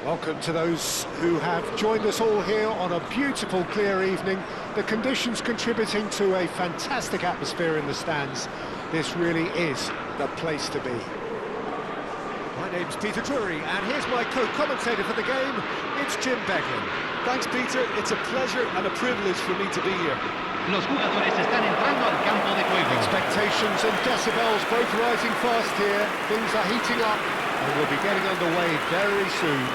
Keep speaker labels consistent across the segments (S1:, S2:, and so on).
S1: Welcome to those who have joined us all here on a beautiful, clear evening. The conditions contributing to a fantastic atmosphere in the stands. This really is the place to be. My name's Peter Drury, and here's my co-commentator for the game. It's Jim Beglin.
S2: Thanks, Peter. It's a pleasure and a privilege for me to be here.
S3: Los jugadores están entrando al campo de juego.
S1: Expectations and decibels both rising fast here. Things are heating up, and we'll be getting underway very soon.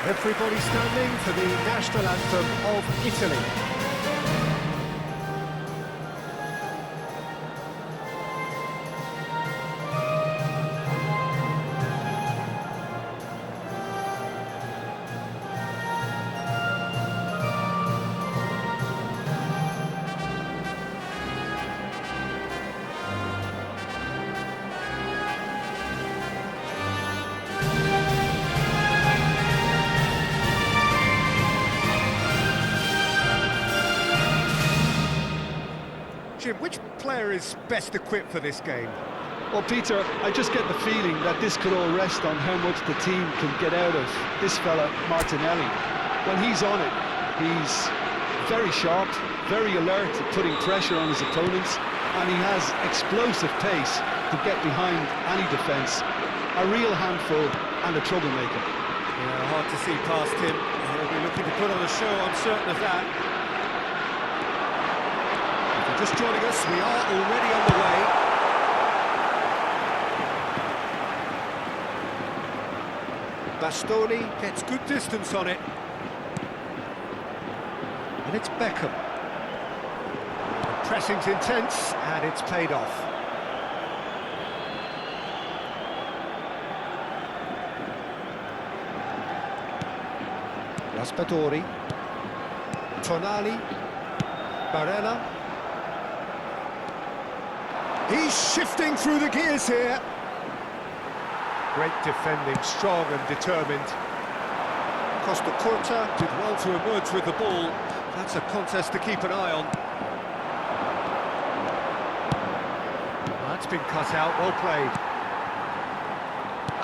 S1: Everybody standing for the national anthem of Italy. Jim, which player is best equipped for this game?
S2: Well, Peter, I just get the feeling that this could all rest on how much the team can get out of this fella, Martinelli. When he's on it, he's very sharp, very alert at putting pressure on his opponents, and he has explosive pace to get behind any defence. A real handful and a troublemaker.
S1: Yeah, hard to see past him. He'll be looking to put on a show, I'm certain of that. Just joining us, we are already on the way. Bastoni gets good distance on it. And it's Beckham. The pressing's intense, and it's paid off. Raspadori. Tonali. Barella. He's shifting through the gears here. Great defending, strong and determined. Costa Curta did well to emerge with the ball. That's a contest to keep an eye on. That's been cut out, well played.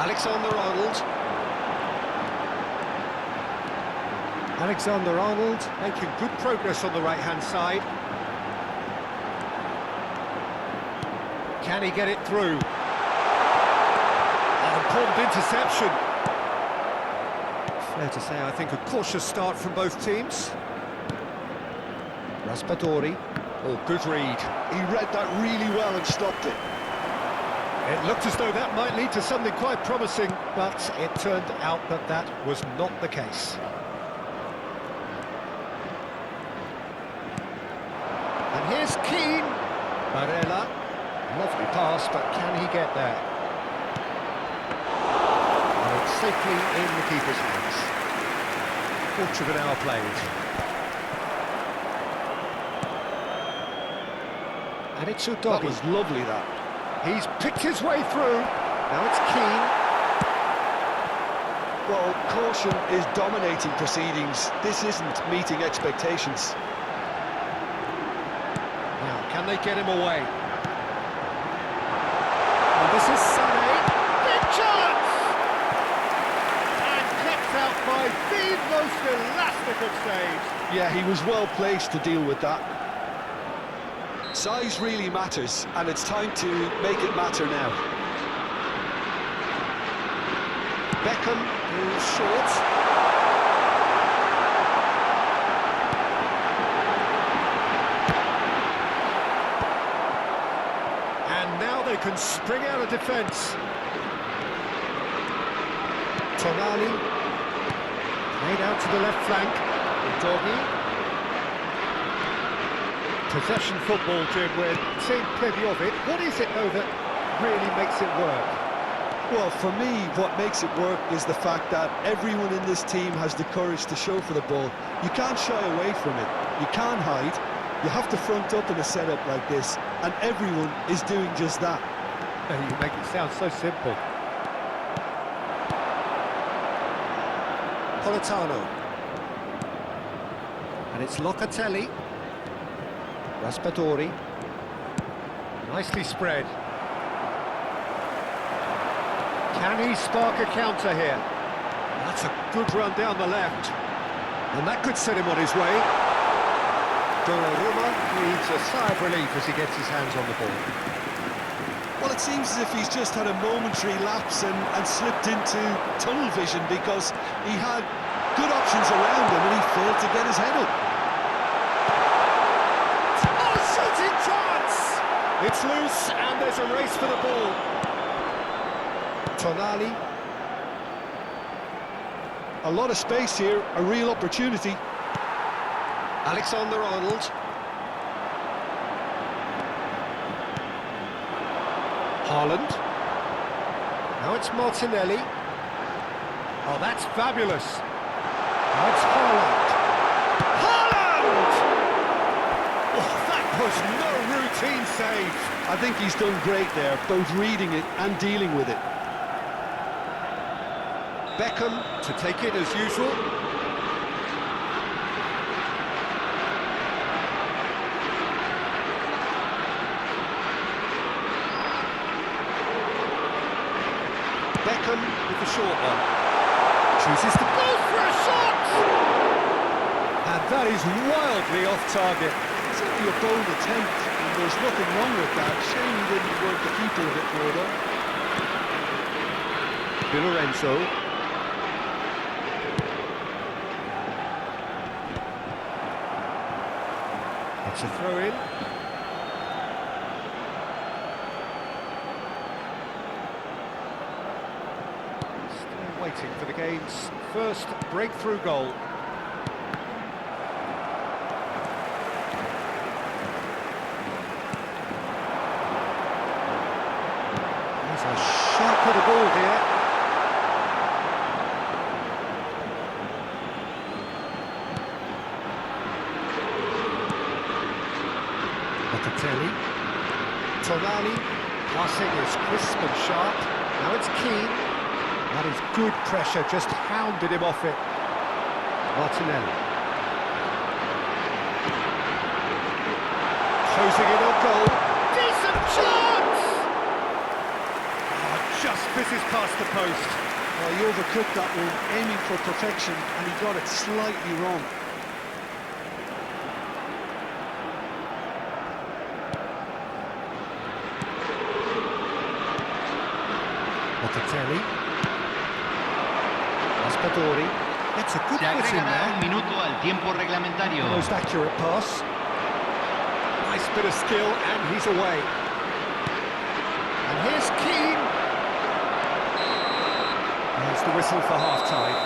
S1: Alexander-Arnold. Alexander-Arnold making good progress on the right-hand side. Can he get it through? An important interception. Fair to say, I think a cautious start from both teams. Raspadori. Oh, good read.
S2: He read that really well and stopped it.
S1: It looked as though that might lead to something quite promising, but it turned out that that was not the case. And here's Keane. Barella. Lovely pass, but can he get there? And it's safely in the keeper's hands. Quarter of an hour played. And it's Udogie.
S2: That was lovely, that.
S1: He's picked his way through. Now it's Keane.
S2: Well, caution is dominating proceedings. This isn't meeting expectations.
S1: Now, can they get him away? This is Sané, big chance! And kept out by the most elastic of saves.
S2: Yeah, he was well placed to deal with that. Size really matters, and it's time to make it matter now.
S1: Beckham is short. They can spring out of defence. Tonali made out to the left flank. Udogie. Possession football, Jim. We're seeing plenty of it. What is it, though, that really makes it work?
S2: Well, for me, what makes it work is the fact that everyone in this team has the courage to show for the ball. You can't shy away from it. You can't hide. You have to front up in a setup like this, and everyone is doing just that.
S1: You make it sound so simple. Politano. And it's Locatelli. Can he spark a counter here? That's a good run down the left. And that could set him on his way. Donnarumma needs a sigh of relief as he gets his hands on the ball.
S2: Well, it seems as if he's just had a momentary lapse and slipped into tunnel vision, because he had good options around him and he failed to get his head up.
S1: Oh, shooting chance! It's loose and there's a race for the ball. Tonali.
S2: A lot of space here, a real opportunity.
S1: Alexander-Arnold. Haaland. Now it's Martinelli. Oh, that's fabulous. Now it's Haaland. Haaland! Oh, that was no routine save.
S2: I think he's done great there, both reading it and dealing with it.
S1: Beckham to take it as usual. Beckham with the short one. Chooses to go for a shot! And that is wildly off target.
S2: It's only a bold attempt, and there's nothing wrong with that. Shame he didn't work the keeper a bit more, though.
S1: Di Lorenzo. It's a throw-in. Still waiting for the game's first breakthrough goal. There's a sharp of the ball here. Locatelli. Tonali. Passing is crisp and sharp. Now it's Keane. That is good pressure, just hounded him off it. Martinelli. Closing in on goal. Decent chance! Oh, just misses past the post.
S2: Well, he overcooked that one, aiming for perfection, and he got it slightly wrong.
S1: Locatelli. Raspadori. That's a good
S3: Se
S1: pass in
S3: agregará
S1: there.
S3: un minuto al tiempo reglamentario.
S1: Most accurate pass. Nice bit of skill, and he's away. And here's Keane. There's the whistle for half-time.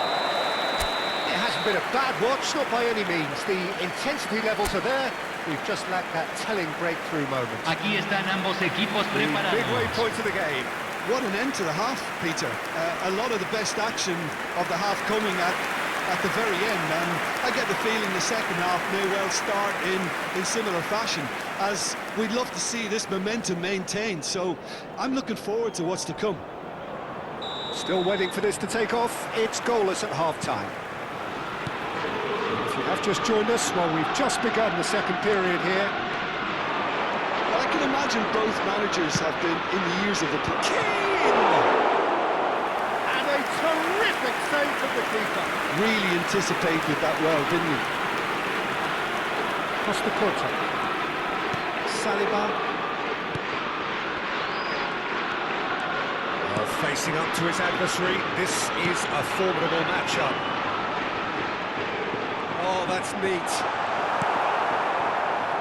S1: It hasn't been a bad watch, not by any means. The intensity levels are there. We've just lacked that telling breakthrough moment.
S3: Aquí están ambos equipos
S1: The
S3: preparados.
S1: midway point of the game.
S2: What an end to the half, Peter. A lot of the best action of the half coming at the very end, and I get the feeling the second half may well start in similar fashion, as we'd love to see this momentum maintained, so I'm looking forward to what's to come.
S1: Still waiting for this to take off. It's goalless at half-time. If you have just joined us, well, we've just begun the second period here.
S2: Well, I can imagine both managers have been in the ears of the
S1: Keane! And a terrific save from the keeper.
S2: really anticipated that well, didn't he?
S1: Costa Curta. Saliba. Well, facing up to his adversary, this is a formidable matchup. Oh, that's neat.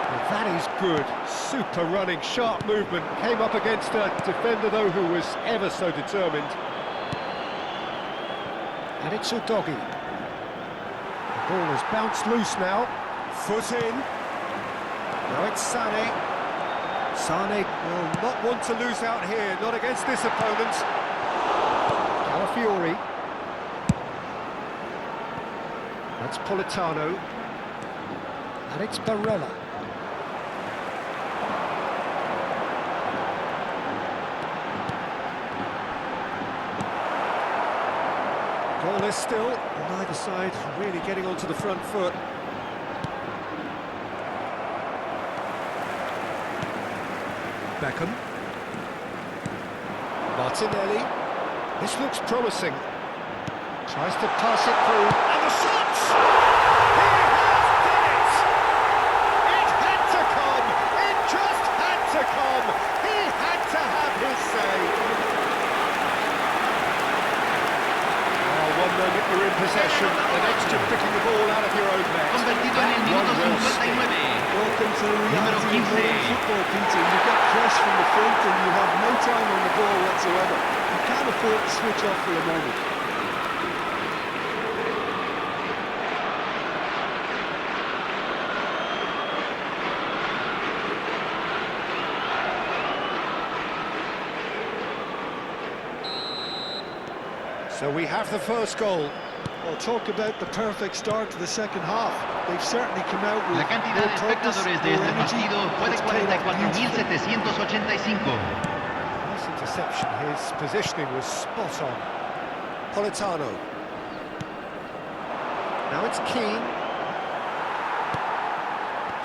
S1: Well, that is good. Super running, sharp movement. Came up against a defender, though, who was ever so determined. And it's Udogi. The ball has bounced loose now. Foot in. Now it's Sané. Sané will not want to lose out here, not against this opponent. Calafiori. That's Politano. And it's Barella. Goalless still, and either side really getting onto the front foot. Beckham. Martinelli. This looks promising. Tries to pass it through, and the shots! He has done it! It had to come! It just had to come! He had to have his say! Oh, one moment you're in possession, the next you're picking the ball out of your own net.
S3: Convertido en el minuto 59.
S2: Welcome to the
S3: Número
S2: reality of
S3: 15.
S2: modern football, Peter. You get press from the front and you have no time on the ball whatsoever. You can't afford to switch off for a moment.
S1: So we have the first goal.
S2: Well, talk about the perfect start to the second half. They've certainly come out with
S3: La cantidad de
S2: more purpose,
S3: espectadores de
S2: more
S3: este
S2: energy.
S3: partido fue de
S2: It's paid off beautifully.
S3: 44.785.
S1: Nice interception, his positioning was spot on. Politano. Now it's Keane.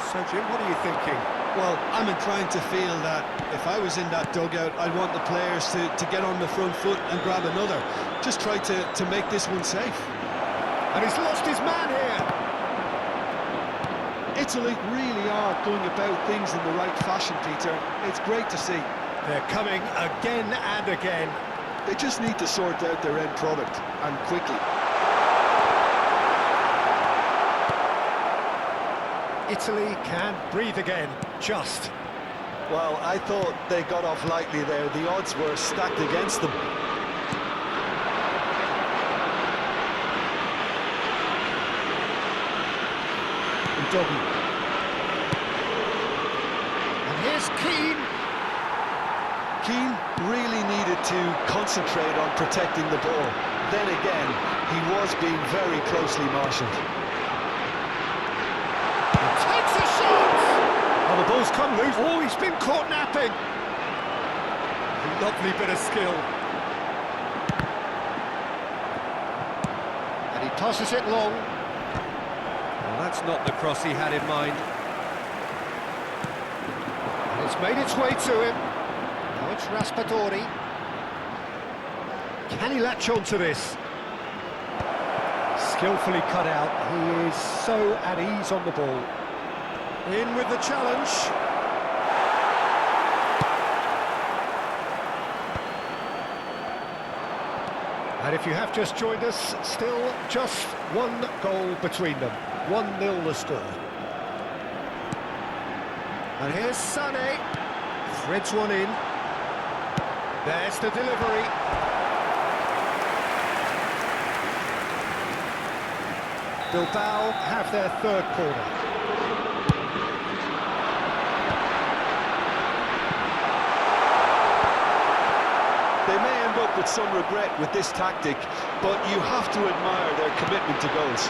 S1: So Jim, what are you thinking?
S2: Well, I'm inclined to feel that if I was in that dugout, I'd want the players to get on the front foot and grab another. Just try to make this one safe.
S1: And he's lost his man here.
S2: Italy really are going about things in the right fashion, Peter. It's great to see.
S1: They're coming again and again.
S2: They just need to sort out their end product, and quickly.
S1: Italy can breathe again, just.
S2: Well, I thought they got off lightly there. The odds were stacked against them.
S1: Doggy. And here's Keane.
S2: Keane really needed to concentrate on protecting the ball. Then again, he was being very closely marshalled.
S1: Takes a shot! Oh, the ball's come loose. Oh, he's been caught napping. Lovely bit of skill. And he passes it long. Well, that's not the cross he had in mind. And it's made its way to him. Now it's Raspadori. Can he latch on to this? Skillfully cut out. He is so at ease on the ball. In with the challenge. And if you have just joined us, still just one goal between them. 1-0 the score. And here's Sané. Threads one in. There's the delivery. Bilbao have their third corner.
S2: They may end up with some regret with this tactic, but you have to admire their commitment to goals.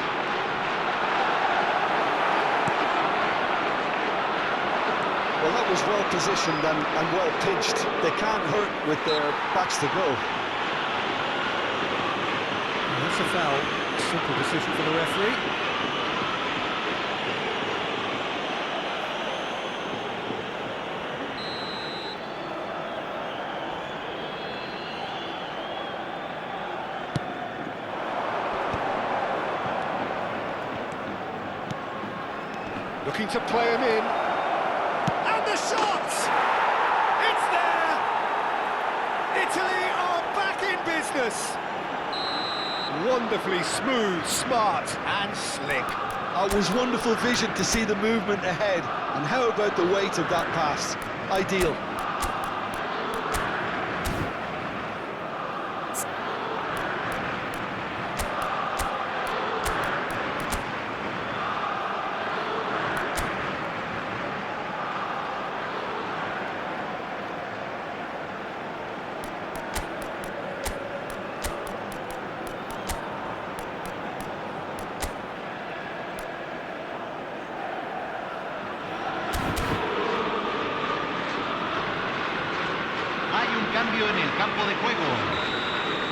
S2: Well, that was well positioned and well pitched. They can't hurt with their backs to goal.
S1: That's a foul. Simple decision for the referee. Looking to play him in. And the shot! It's there! Italy are back in business! Wonderfully smooth, smart and slick.
S2: It was wonderful vision to see the movement ahead. And how about the weight of that pass? Ideal.
S3: Cambio en el campo de juego.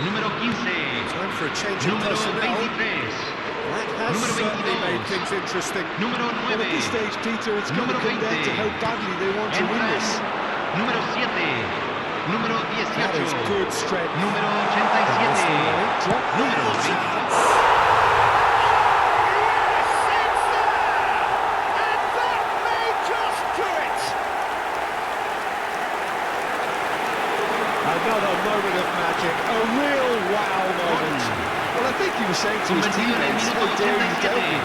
S3: Número 15.
S1: Time for a change of
S3: Número
S1: personnel.
S3: 23.
S1: That has
S3: Número
S1: certainly
S3: 22.
S1: made things interesting.
S3: Número
S2: Well, at this
S3: 9.
S2: stage, Peter, it's going to
S3: Número
S2: come down to
S3: 20.
S2: how badly they want to win
S3: Entra
S2: this.
S3: número 7. Número
S1: That is
S3: 18.
S1: good strength.
S3: Número 87.
S1: Drop
S3: Número 20.
S1: Another moment of magic, a real wow moment.
S2: Well, I think he was saying to his
S3: Convertido en el
S2: teammates,
S3: minuto
S2: how dare you doubt
S3: 87.
S2: me?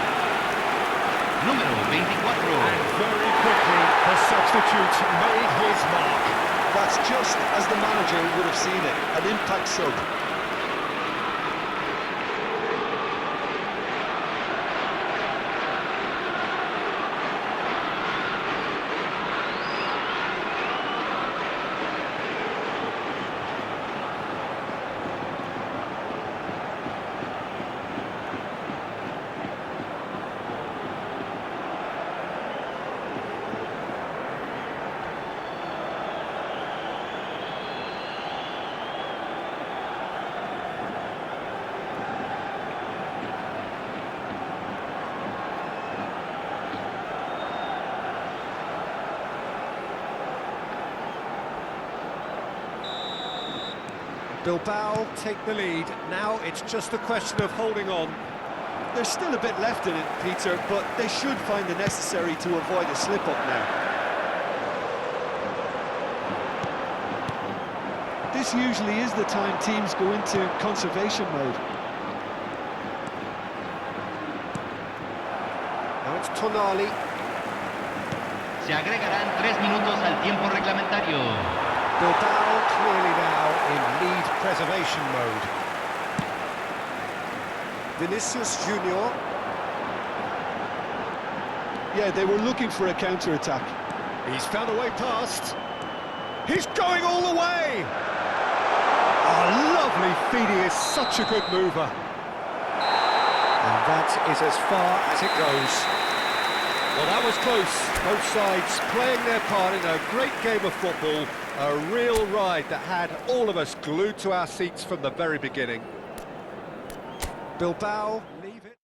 S3: Número 24.
S1: And very quickly, the substitute made his mark.
S2: That's just as the manager would have seen it, an impact sub.
S1: Bilbao take the lead. Now it's just a question of holding on.
S2: There's still a bit left in it, Peter, but they should find the necessary to avoid a slip-up now. This usually is the time teams go into conservation mode.
S1: Now it's Tonali.
S3: Se agregarán 3 minutos al tiempo reglamentario.
S1: Bilbao clearly now in lead preservation mode. Vinicius Junior.
S2: Yeah, they were looking for a counter-attack.
S1: He's found a way past. He's going all the way! Oh, lovely feed, he is such a good mover. And that is as far as it goes. Well, that was close. Both sides playing their part in a great game of football. A real ride that had all of us glued to our seats from the very beginning. Bilbao leave it.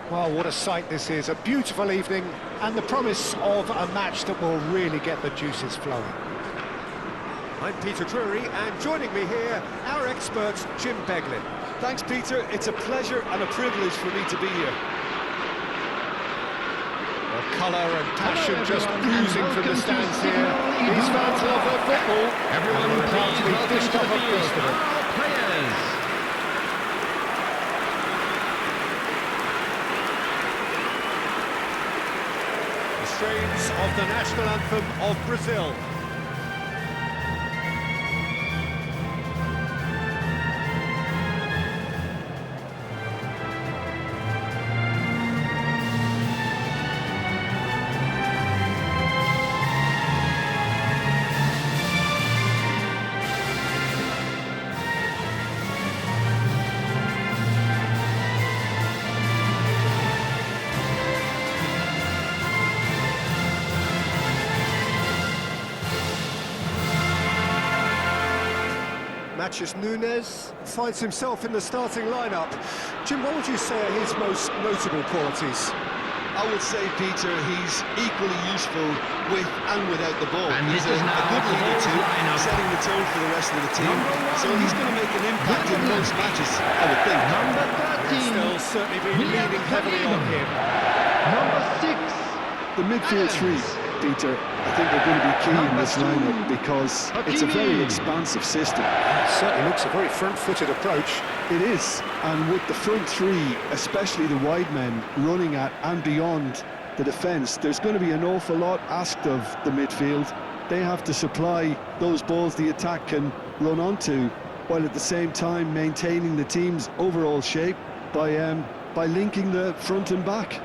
S1: Well, what a sight this is, a beautiful evening and the promise of a match that will really get the juices flowing. I'm Peter Drury, and joining me here, our expert, Jim Beglin.
S2: Thanks, Peter. It's a pleasure and a privilege for me to be here.
S1: The colour and passion just oozing from the stands here. These fans love their football.
S3: Everyone,
S1: and they're about to
S3: please
S1: be dished up a feast of it.
S3: Our players.
S1: The strains of the national anthem of Brazil. Matches Nunes finds himself in the starting lineup. Jim, what would you say are his most notable qualities?
S2: I would say, Peter, he's equally useful with and without the ball.
S3: And
S2: He's
S3: this is now
S2: a good
S3: the
S2: leader too,
S3: lineup.
S2: setting the tone for the rest of the team.
S3: Number
S2: So
S3: one,
S2: he's going to make an impact in most matches, I would think.
S3: Number 13.
S1: They'll certainly be leaning heavily on him.
S3: Number 6.
S2: The midfield three, Peter, I think are going to be key in this lineup because it's a very expansive system.
S1: It certainly looks a very front-footed approach.
S2: It is, and with the front three, especially the wide men, running at and beyond the defence, there's going to be an awful lot asked of the midfield. They have to supply those balls the attack can run onto, while at the same time maintaining the team's overall shape by linking the front and back.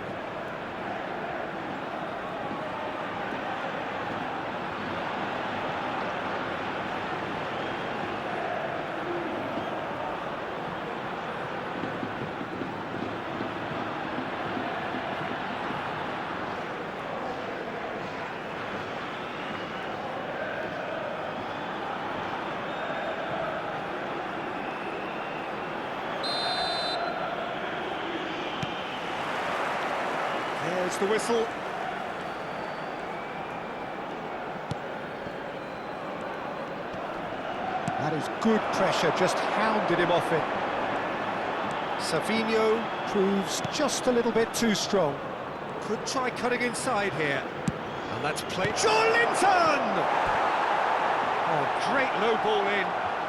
S1: There's the whistle. That is good pressure, just hounded him off it. Savinho proves just a little bit too strong. Could try cutting inside here. And that's played. Linton! Oh, great low ball in.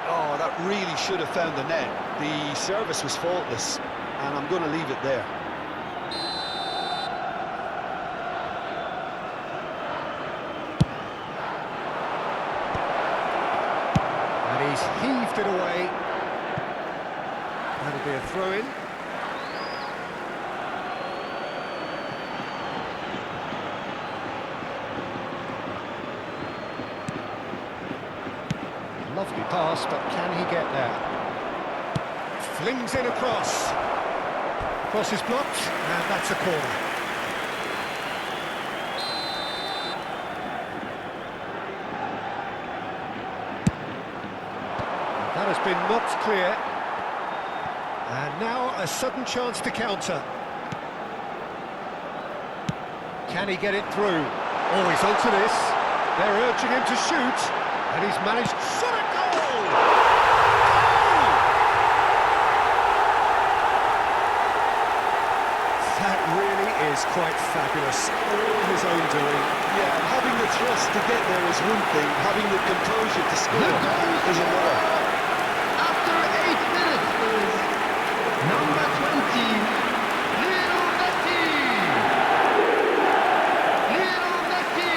S2: Oh, that really should have found the net. The service was faultless, and I'm going to leave it there.
S1: And he's heaved it away. That'll be a throw-in. Lovely pass, but can he get there? Flings in across. Cross is blocked, and that's a corner. That has been knocked clear. And now a sudden chance to counter. Can he get it through? Oh, he's onto this. They're urging him to shoot, and he's managed. Shot a goal! Goal! That really is quite fabulous. All his own doing.
S2: Yeah, having the thrust to get there is one thing, having the composure to score is another.
S3: After 8 minutes is number 20, Lionel Messi. Lionel Messi.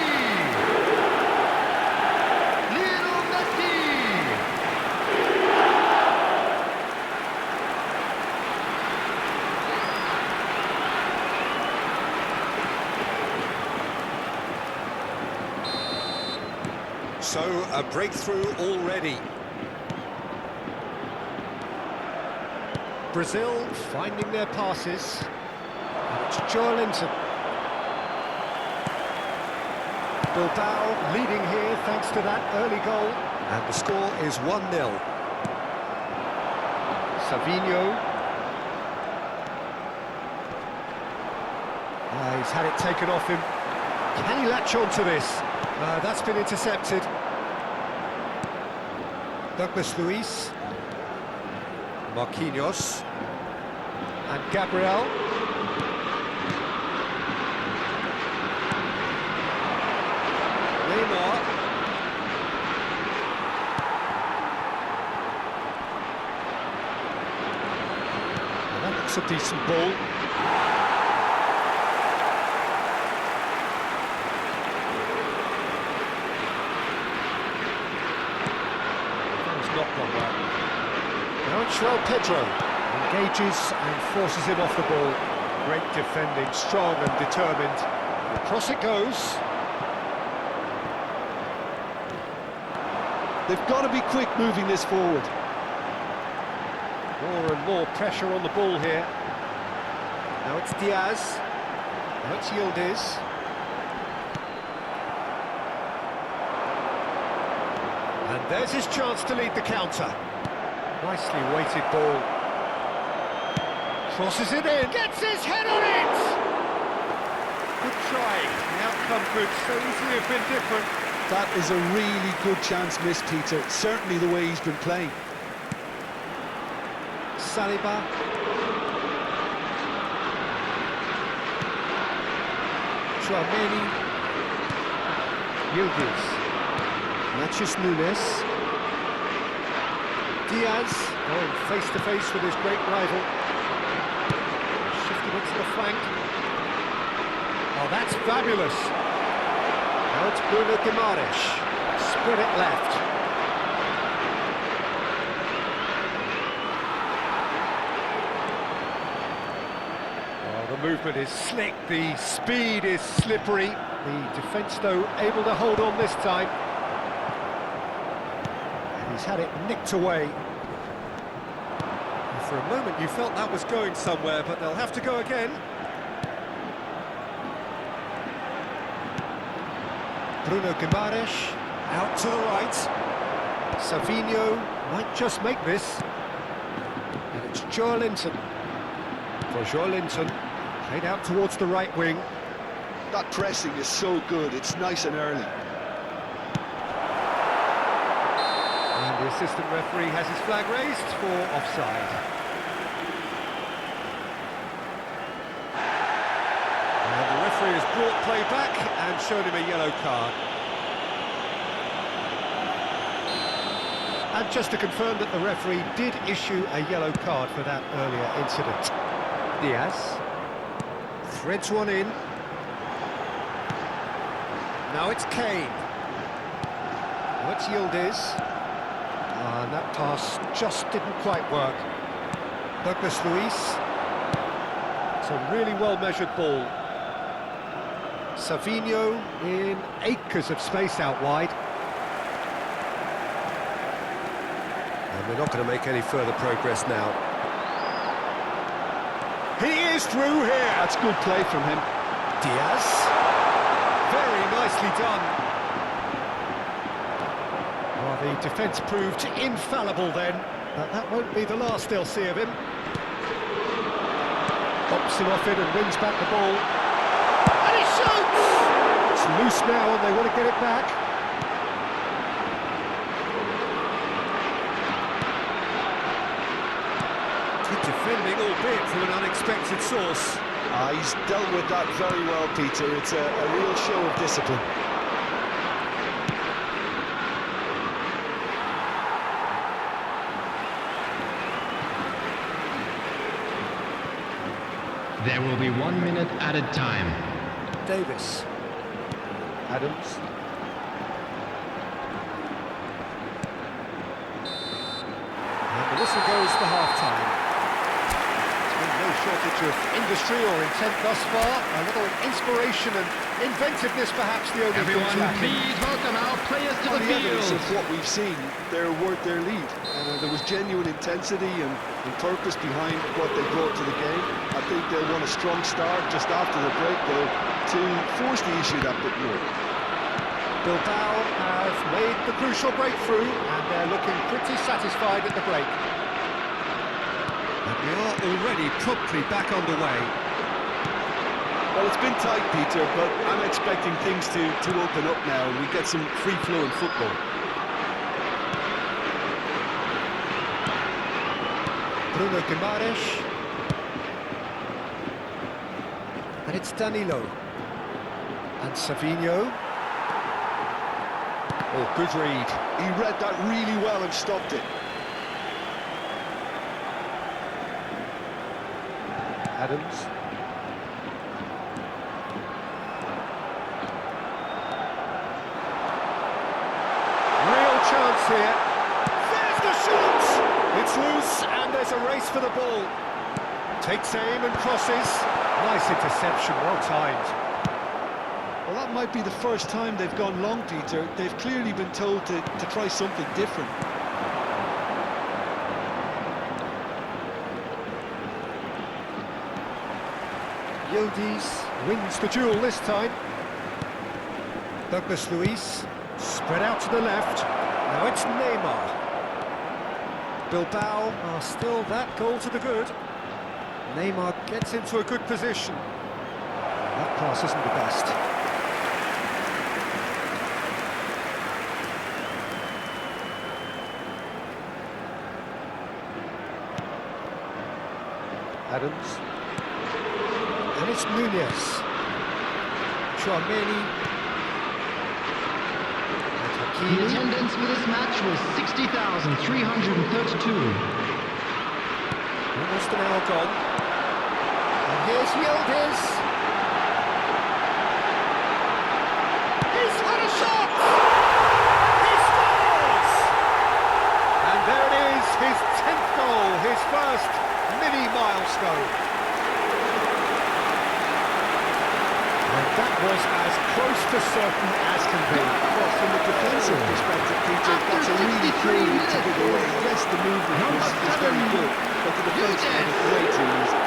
S3: Lionel Messi.
S1: So, a breakthrough already. Brazil finding their passes. And it's Joelinton. Bilbao leading here thanks to that early goal. And the score is 1-0. Savinho. He's had it taken off him. Can he latch on to this? That's been intercepted. Douglas Luiz. Marquinhos. And Gabriel. Neymar. Well, that looks a decent ball. Not gone well. Now it's João Pedro. Engages and forces him off the ball. Great defending, strong and determined. Across it goes.
S2: They've got to be quick moving this forward.
S1: More and more pressure on the ball here. Now it's Diaz. Now it's Yildiz. And there's his chance to lead the counter. Nicely weighted ball. Crosses it in. Gets his head on it! Good try. The outcome could so easily have been different.
S2: That is a really good chance missed, Peter. Certainly the way he's been playing.
S1: Saliba. Tchouaméni. Yildiz. Matches Nunes. Diaz going face-to-face with his great rival. Shifting it to the flank. Oh, that's fabulous. Now it's Bruno Guimaraes. Spread it left. Oh, the movement is slick, the speed is slippery. The defence, though, able to hold on this time. He's had it nicked away. And for a moment you felt that was going somewhere, but they'll have to go again. Bruno Guimaraes out to the right. Savinho might just make this. And it's Joelinton. For Joelinton, played out towards the right wing.
S2: That pressing is so good, it's nice and early.
S1: And the assistant referee has his flag raised for offside. And the referee has brought play back and shown him a yellow card. And just to confirm that the referee did issue a yellow card for that earlier incident. Diaz threads one in. Now it's Kane. Now it's Yildiz. And that pass just didn't quite work. Douglas Luiz. It's a really well-measured ball. Savinho in acres of space out wide. And we're not going to make any further progress now. He is through here.
S2: That's good play from him.
S1: Diaz. Very nicely done. Well, the defence proved infallible then, but that won't be the last they'll see of him. Pops him off it and wins back the ball. And he shoots! It's loose now and they want to get it back. Good defending, albeit from an unexpected source.
S2: He's dealt with that very well, Peter. It's a real show of discipline.
S3: There will be 1 minute added time.
S1: Davis. Adams. And the whistle goes for half-time. There's been no shortage of industry or intent thus far. A little inspiration and inventiveness perhaps the only
S3: Everyone,
S1: things lacking.
S3: please welcome our players to
S2: On
S3: the
S2: the evidence
S3: field.
S2: of what we've seen, they're worth their lead. There was genuine intensity and purpose behind what they brought to the game. I think they'll want a strong start just after the break, though, to force the issue that bit more.
S1: Bilbao have made the crucial breakthrough and they're looking pretty satisfied at the break. And we are already promptly back underway.
S2: Well, it's been tight, Peter, but I'm expecting things to open up now and we get some free-flowing football.
S1: Bruno Guimaraes. And it's Danilo. And Savinho. Oh, good read.
S2: He read that really well and stopped it.
S1: Adams. Real chance here. There's the shot! It's loose and there's a race for the ball. Takes aim and crosses. Nice interception, well timed.
S2: Well, that might be the first time they've gone long, Peter. They've clearly been told to try something different.
S1: Yildiz wins the duel this time. Douglas Luiz, spread out to the left. Now it's Neymar. Bilbao are still that goal to the good. Neymar gets into a good position. That pass isn't the best. Adams. And it's Nunez. Chouameni. And
S4: The
S1: Hakimi.
S4: attendance for this match was 60,332.
S1: Almost an hour gone. And here's Yildiz. He's had a shot! He scores! And there it is, his 10th goal, his first mini-milestone. And that was as close to certain as can be.
S2: Well, from a defensive perspective, Peter, that's a really cool to give away. Yes, the movement was very good, but the defence made it way too easy.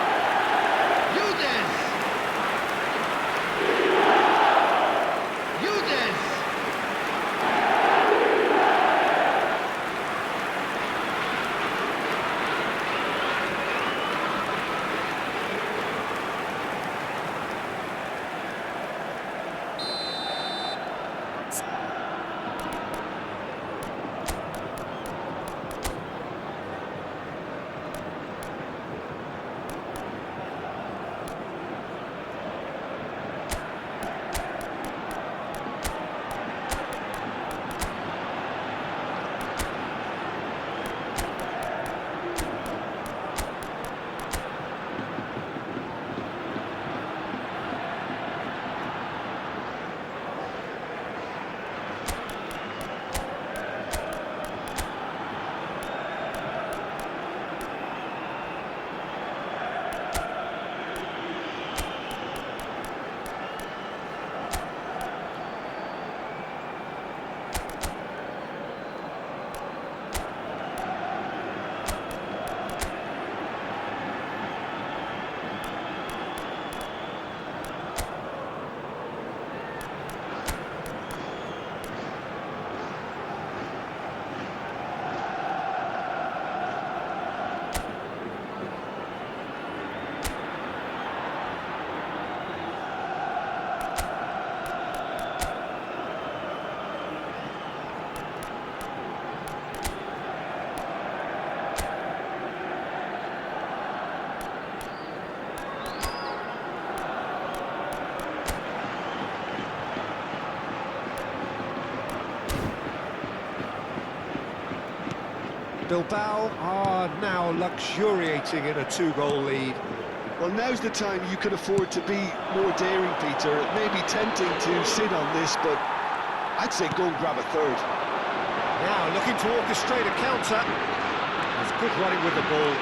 S1: Bilbao are now luxuriating in a 2-goal lead.
S2: Well, now's the time you can afford to be more daring, Peter. It may be tempting to sit on this, but I'd say go and grab a third.
S1: Now looking to orchestrate a counter. There's good running with the ball.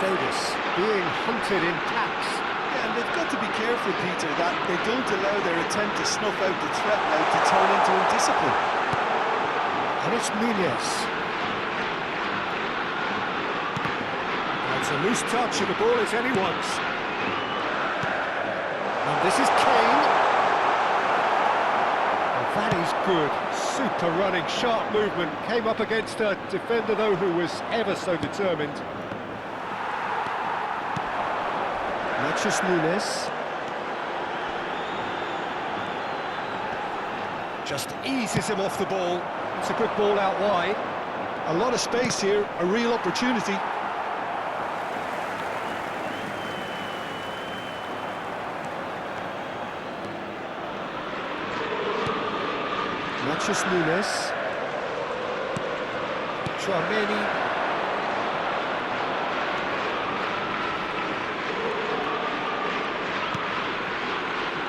S1: Davis being hunted in packs.
S2: Yeah, and they've got to be careful, Peter, that they don't allow their attempt to snuff out the threat now to turn into indiscipline.
S1: And it's Nunez. It's a loose touch and the ball is anyone's. And this is Kane. And that is good. Super running, sharp movement. Came up against a defender, though, who was ever so determined.
S2: Let's
S1: Matches Nunes. Just eases him off the ball. It's a good ball out wide.
S2: A lot of space here, a real opportunity.
S1: Matches Nunes. Tchouaméni.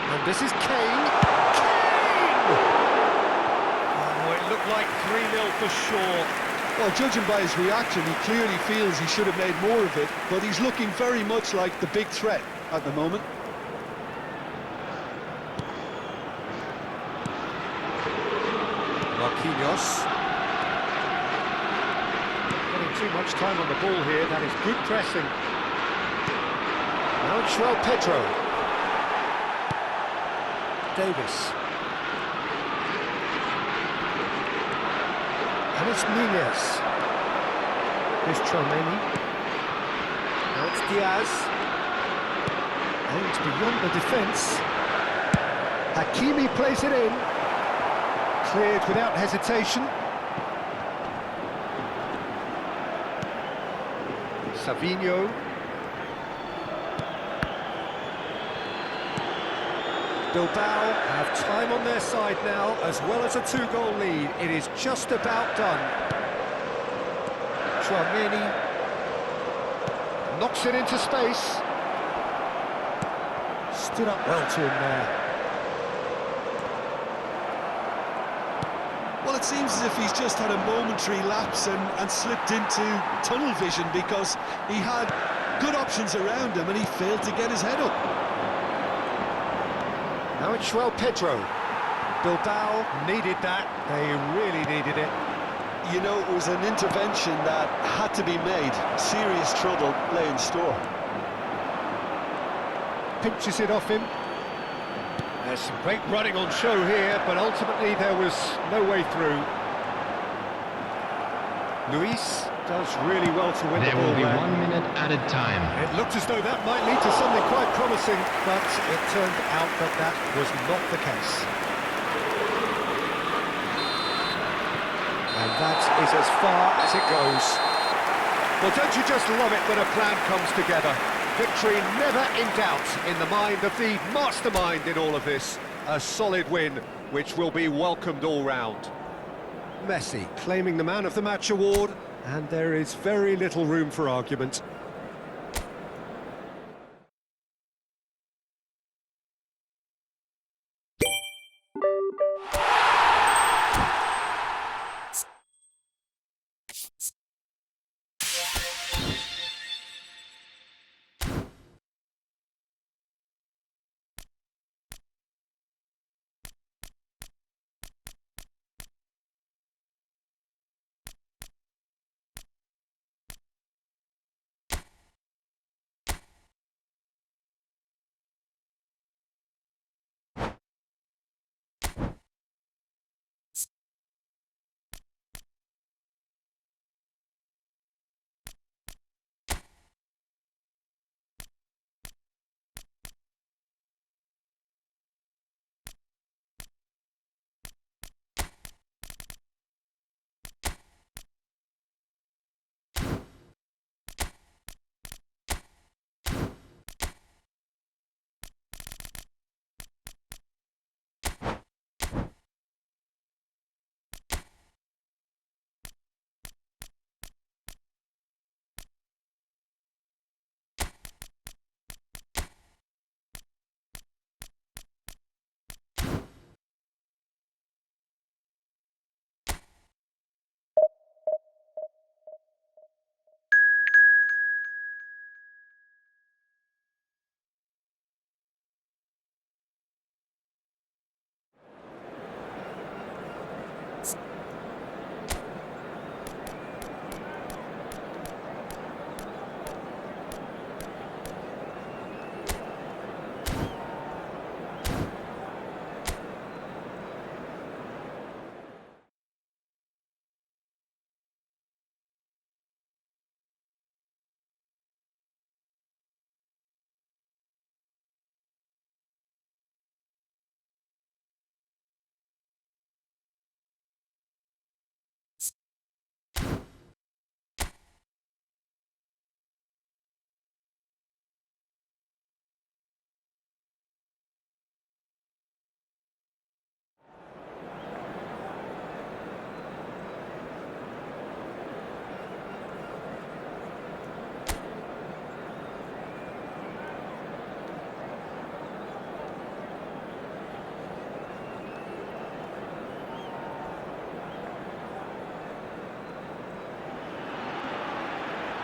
S1: And this is Kane. Oh, it looked like 3-0 for sure.
S2: Well, judging by his reaction, he clearly feels he should have made more of it, but he's looking very much like the big threat at the moment.
S1: Marquinhos. Getting too much time on the ball here. That is good pressing. Now João Pedro. Davis. And it's Nunez. Here's Tchouaméni. Now it's Diaz. And it's beyond the defence. Hakimi plays it in. Cleared without hesitation. Savinho. Bilbao have time on their side now, as well as a 2-goal lead. It is just about done. Tchouaméni knocks it into space. Stood up well to him there.
S2: Well, it seems as if he's just had a momentary lapse and slipped into tunnel vision, because he had good options around him and he failed to get his head up.
S1: Now it's João Pedro. Bilbao needed that. They really needed it.
S2: You know, it was an intervention that had to be made. Serious trouble lay in store.
S1: Pinches it off him. There's some great running on show here, but ultimately there was no way through. Luis does really well to win the ball
S3: There will be
S1: there.
S3: 1 minute added time.
S1: It looked as though that might lead to something quite promising, but it turned out that that was not the case. And that is as far as it goes. Well, don't you just love it when a plan comes together? Victory never in doubt in the mind of the mastermind in all of this. A solid win, which will be welcomed all round. Messi claiming the Man of the Match award, and there is very little room for argument.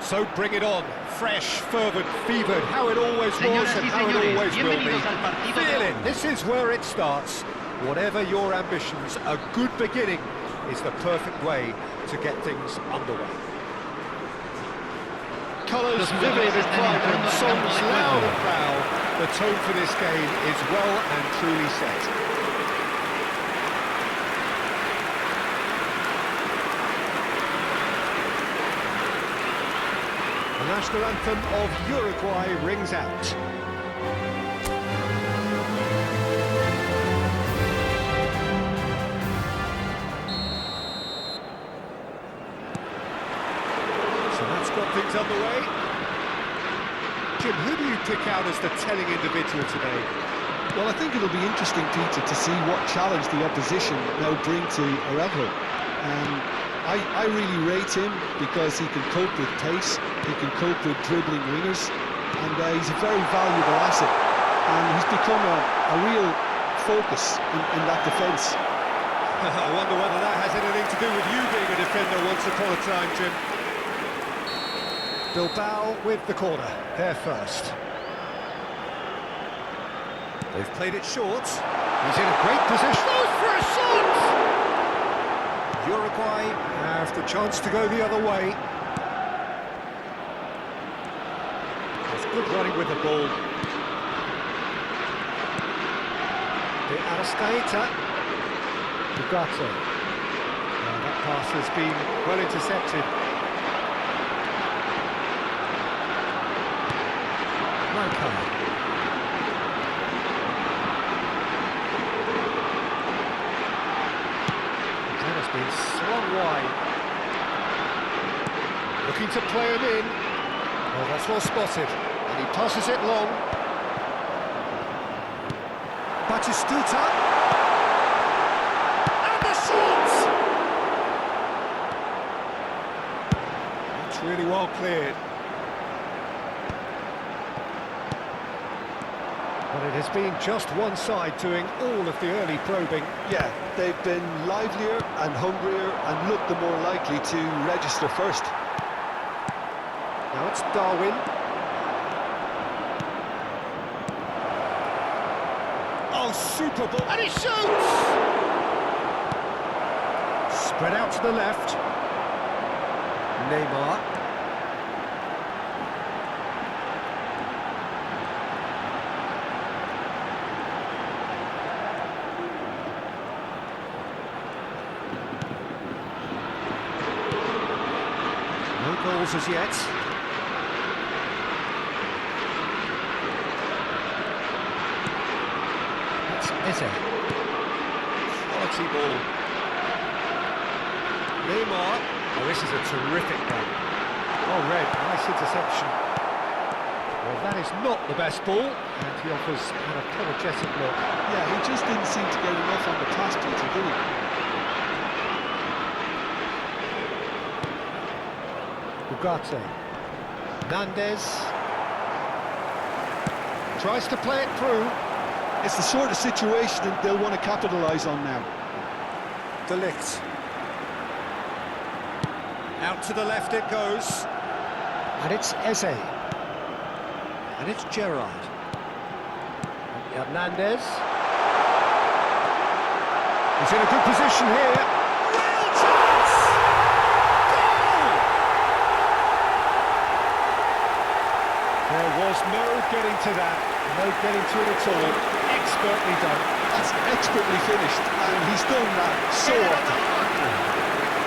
S1: So bring it on, fresh, fervent, fevered, how it always was
S3: Señoras
S1: and
S3: y
S1: how it
S3: señores,
S1: always will be.
S3: bienvenidos al partido de
S1: Feel
S3: hoy.
S1: it, this is where it starts. Whatever your ambitions, a good beginning is the perfect way to get things underway. Colours
S3: Los
S1: vivid
S3: jugadores
S1: and
S3: están entrando
S1: vibrant,
S3: al campo
S1: songs
S3: de
S1: loud
S3: juego.
S1: and proud. The tone for this game is well and truly set. The national anthem of Uruguay rings out. So that's got things underway. Jim, who do you pick out as the telling individual today?
S2: Well, I think it'll be interesting, Peter, to see what challenge the opposition now bring to Araujo. I really rate him because he can cope with pace, he can cope with dribbling wingers, and he's a very valuable asset. And he's become a real focus in that defence.
S1: I wonder whether that has anything to do with you being a defender once upon a time, Jim. Bilbao with the corner, there first. They've played it short. He's in a great position. Oh, for a shot! Uruguay have the chance to go the other way. There's good running with the ball. De Arrascaeta. Bagz. That pass has been well intercepted. That has been swung wide. Looking to play him in. Oh, that's well spotted. And he passes it long. Batistuta. And the shot! That's really well cleared. But it has been just one side doing all of the early probing.
S2: Yeah, they've been livelier and hungrier and looked the more likely to register first.
S1: Now it's Darwin. Oh, super ball. And he shoots! Spread out to the left. Neymar. No goals as yet. That's Eze. Quality ball. Neymar. Oh, this is a terrific one. Oh, Red, nice interception. Well, that is not the best ball, and he offers an apologetic look.
S2: Yeah, he just didn't seem to get enough on the pass, Peter, did he?
S1: Ugarte. Nandez. Tries to play it through.
S2: It's the sort of situation that they'll want to capitalise on now.
S1: De Ligt. Out to the left it goes. And it's Eze. And it's Gerrard. Hernandez. He's in a good position here. Real chance! Goal! There was no getting to that. No getting to it at all. Expertly done.
S2: That's expertly finished, and he's done that so often.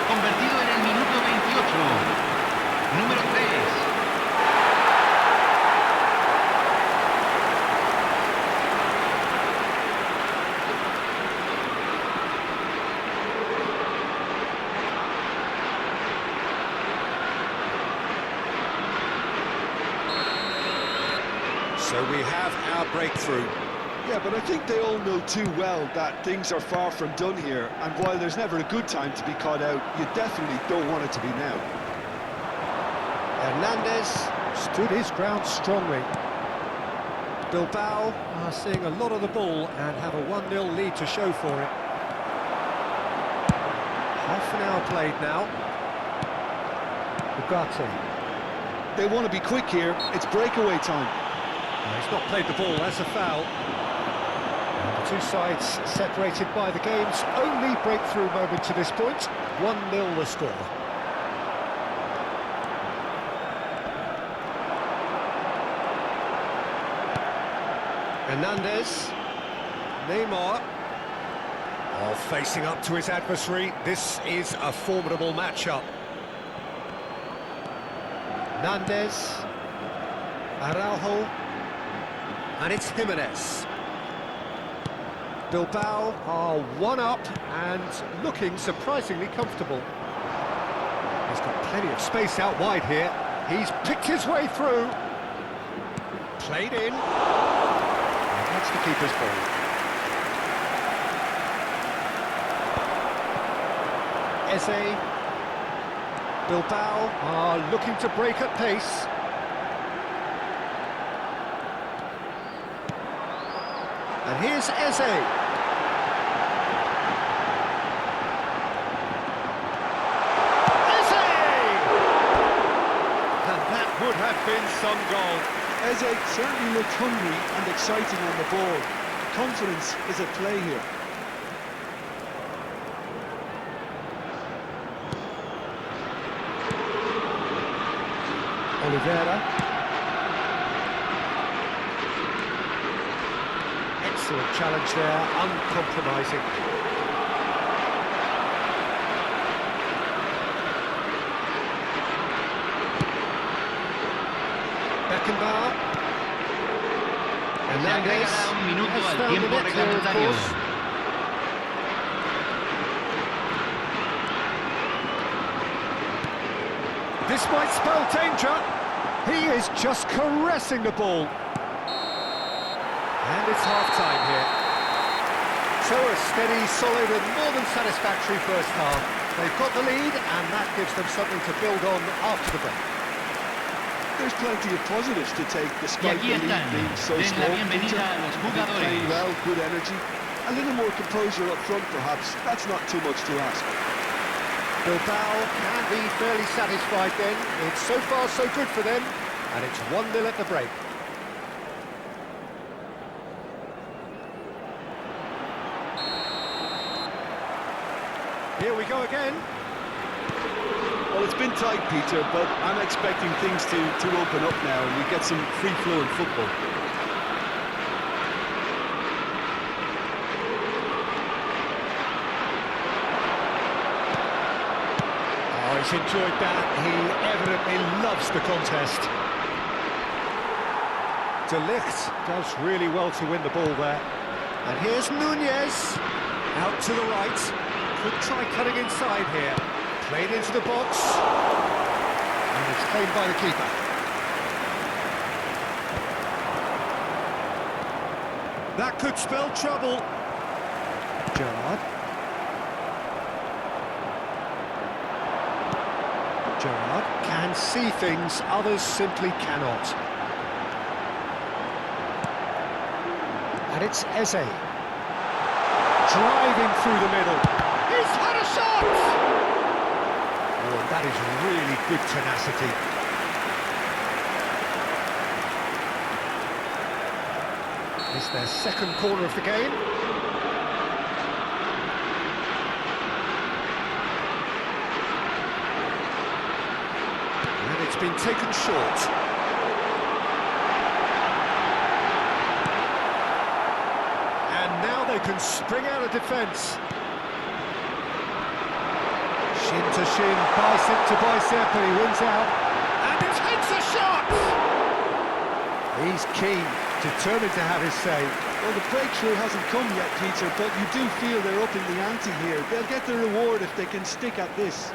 S3: Convertido en el minuto 28. Número 3.
S1: So we have our breakthrough.
S2: Yeah, but I think they all know too well that things are far from done here, and while there's never a good time to be caught out, you definitely don't want it to be now.
S1: Hernandez stood his ground strongly. Bilbao are seeing a lot of the ball and have a 1-0 lead to show for it. Half an hour played now. Ugarte.
S2: They want to be quick here. It's breakaway time.
S1: He's not played the ball, that's a foul. And the two sides separated by the game's only breakthrough moment to this point. 1-0 the score. Hernandez. Neymar. Oh, facing up to his adversary. This is a formidable matchup. Hernandez. Araujo. And it's Jimenez. Bilbao are one up and looking surprisingly comfortable. He's got plenty of space out wide here. He's picked his way through. Played in. And that's the keeper's ball. Eze. Bilbao are looking to break at pace. And here's Eze. Eze! And that would have been some goal.
S2: Eze certainly looked hungry and exciting on the ball. Confidence is at play here.
S1: Oliveira. Excellent challenge there, uncompromising. Beckenbauer. Hernandez.
S3: un minuto
S1: Has
S3: al
S1: found the
S3: tiempo
S1: net here, of
S3: reglamentario.
S1: course. This might spell danger. He is just caressing the ball. And it's half-time here. So a steady, solid and more than satisfactory first half. They've got the lead and that gives them something to build on after the break.
S2: There's plenty of positives to take
S3: Y
S2: despite
S3: aquí
S2: the lead
S3: están.
S2: being so
S3: Den la
S2: small.
S3: bienvenida a los jugadores.
S2: Playing well, good energy. A little more composure up front perhaps. That's not too much to ask.
S1: Bilbao can be fairly satisfied then. It's so far so good for them. And it's 1-0 at the break. Here we go again.
S2: Well, it's been tight, Peter, but I'm expecting things to open up now and we get some free-flowing football.
S1: Oh, he's enjoyed that. He evidently loves the contest. De Ligt does really well to win the ball there. And here's Nunez. Out to the right. Could try cutting inside here. Played into the box. And it's claimed by the keeper. That could spell trouble. Gerrard. Gerrard can see things others simply cannot. And it's Eze. Driving through the middle. He's had a shot! Oh, that is really good tenacity. It's their second corner of the game. And it's been taken short. They can spring out of defence. Shin to shin, bicep to bicep, and he wins out. And it hits a shot! He's keen, determined to have his say.
S2: Well, the breakthrough hasn't come yet, Peter, but you do feel they're upping the ante here. They'll get the reward if they can stick at this.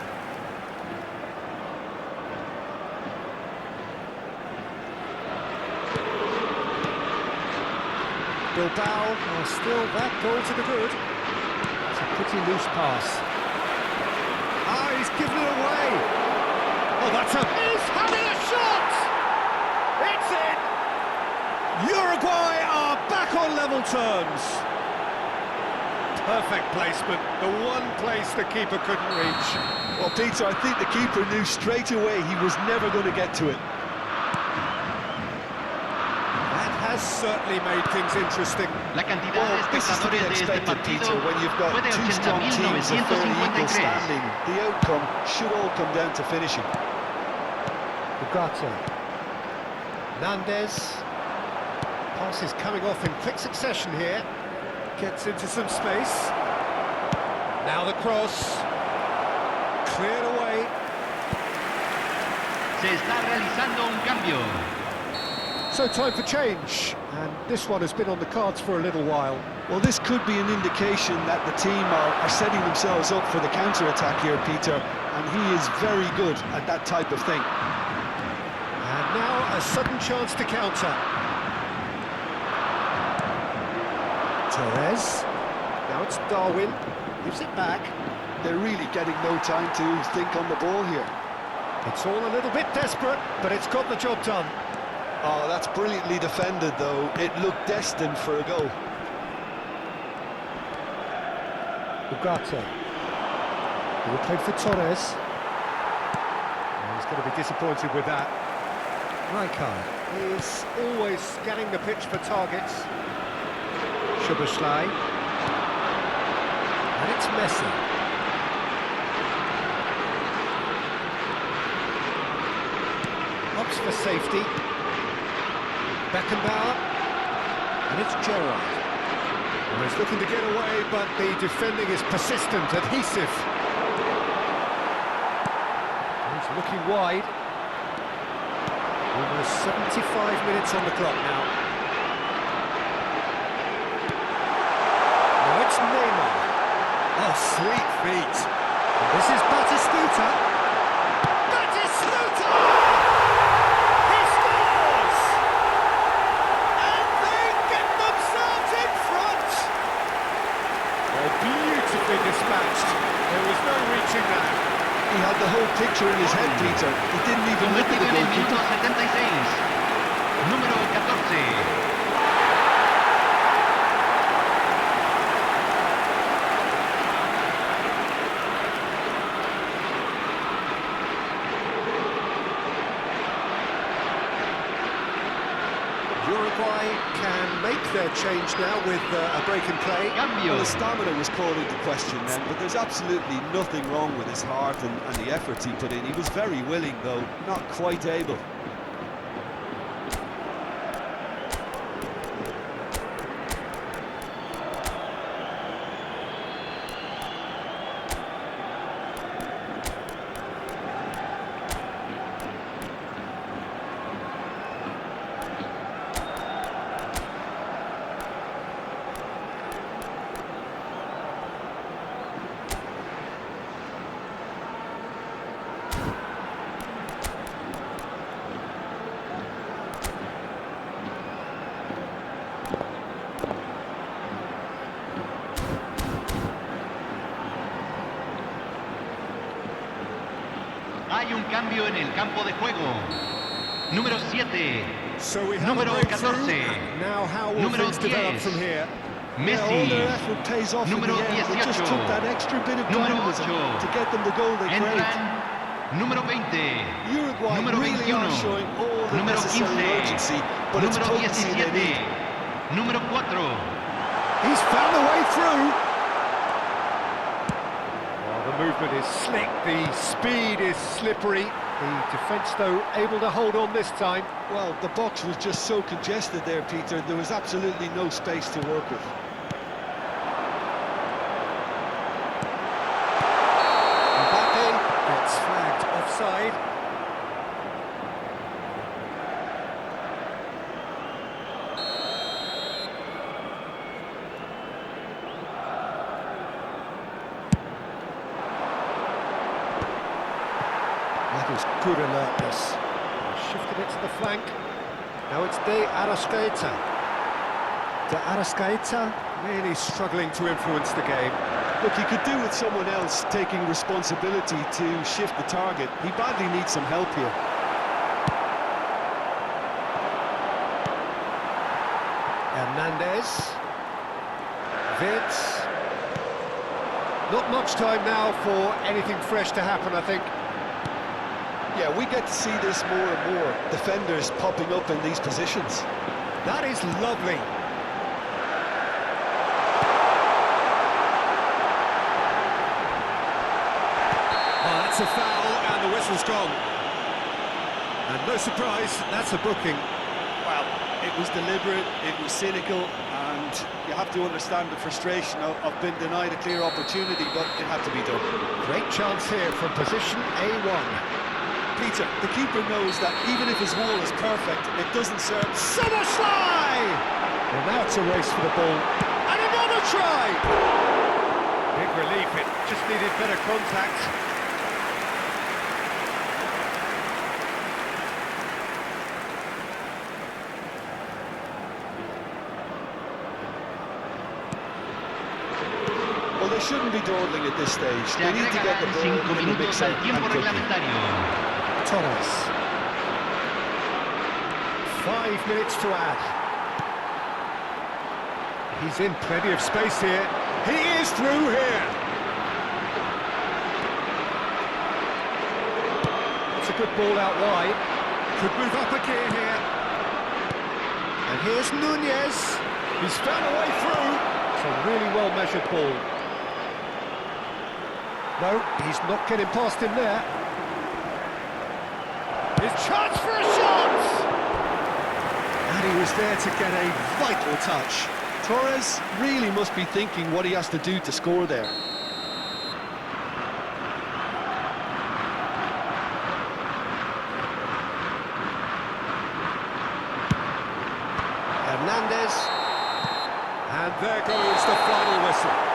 S1: Bilbao are still that goal to the good. It's a pretty loose pass. Ah, he's given it away. Oh, that's a... He's having a shot! It's in! Uruguay are back on level terms. Perfect placement, the one place the keeper couldn't reach.
S2: Well, Peter, I think the keeper knew straight away he was never going to get to it.
S1: has certainly made things interesting.
S3: La cantidad
S2: Well,
S3: de
S2: this is to be
S3: espectadores de este
S2: expected,
S3: partido
S2: Peter, when you've got
S3: fue de
S2: two strong teams of very equal
S3: 80.953.
S2: standing. The outcome should all come down to finishing.
S1: Ugarte. Nandez. Pass is coming off in quick succession here. Gets into some space. Now the cross. Cleared away.
S3: Se está realizando un cambio.
S1: So time for change. And this one has been on the cards for a little while.
S2: Well, this could be an indication that the team are setting themselves up for the counter-attack here, Peter, and he is very good at that type of thing.
S1: And now a sudden chance to counter. Torres. Now it's Darwin. Gives it back.
S2: They're really getting no time to think on the ball here.
S1: It's all a little bit desperate, but it's got the job done.
S2: Oh, that's brilliantly defended, though. It looked destined for a goal.
S1: Ugarte. He will play for Torres. Oh, he's going to be disappointed with that. Rijkaard is always scanning the pitch for targets. Szoboszlai. And it's Messi. Opts for safety. Beckenbauer. And it's Gerrard. Well, he's looking to get away, but the defending is persistent, adhesive. He's looking wide. Almost 75 minutes on the clock now. Now it's Neymar. Oh, sweet feet. And this is Batistuta. Batistuta! He scores! And they get themselves in front! Oh, beautifully dispatched. There was no reaching that.
S2: He had the whole picture in his head, Peter. He didn't even look at the
S3: Convertido en el minuto
S2: goalkeeper.
S3: 76. Número 14.
S1: Uruguay can make their change now with a break in play.
S3: Cambio.
S2: Well, the stamina was called into question then, but there's absolutely nothing wrong with his heart and the efforts he put in. He was very willing, though, not quite able.
S3: Hay un cambio en el campo de juego. Número 7.
S1: So we have
S3: Número
S1: a breakthrough.
S3: 14.
S1: Now how will
S3: Número
S1: things develop
S3: 10.
S1: from here?
S2: Yeah, all their
S3: Messi.
S2: effort pays off in the
S3: Número
S2: end. It just
S3: 18.
S2: took that extra bit of
S3: Número
S2: dynamism
S3: 8.
S2: to get them the goal they craved.
S3: Entran. Número 20.
S2: Uruguay
S3: Número
S2: really
S3: 21.
S2: are showing all the
S3: Número
S2: necessary
S3: 15.
S2: urgency, but it's
S3: Número
S2: potency they
S3: 17.
S2: need.
S3: Número 4.
S1: He's found a way through. Oh, the movement is slick, the speed is slippery. The defence, though, able to hold on this time.
S2: Well, the box was just so congested there, Peter. There was absolutely no space to work with.
S1: Mbappe gets flagged offside. That is good alertness. Shifted it to the flank. Now it's De Arrascaeta. De Arrascaeta really struggling to influence the game.
S2: Look, he could do with someone else taking responsibility to shift the target. He badly needs some help here.
S1: Hernandez. Vitz. Not much time now for anything fresh to happen, I think.
S2: Yeah, we get to see this more and more. Defenders popping up in these positions.
S1: That is lovely. Oh, that's a foul, and the whistle's gone. And no surprise, that's a booking.
S2: Well, it was deliberate, it was cynical, and you have to understand the frustration of being denied a clear opportunity, but it had to be done.
S1: Great chance here from position A1.
S2: Peter, the keeper knows that even if his wall is perfect, it doesn't serve.
S1: Summerslide! Well, now it's a race for the ball. And another try! Big relief, it just needed better contact.
S2: Well, they shouldn't be dawdling at this stage.
S3: Se
S2: They need to get the
S3: agregarán
S2: ball
S3: 5
S2: in the
S3: minutos
S2: mix-up
S3: al tiempo
S2: and quickly.
S3: reglamentario.
S1: Torres. 5 minutes to add. He's in plenty of space here. He is through here. It's a good ball out wide. Could move up a gear here. And here's Nunez. He's found a way through. It's a really well-measured ball. No, he's not getting past him there. His chance for a shot!
S2: And he was there to get a vital touch. Torres really must be thinking what he has to do to score there.
S1: Hernandez. And there goes the final whistle.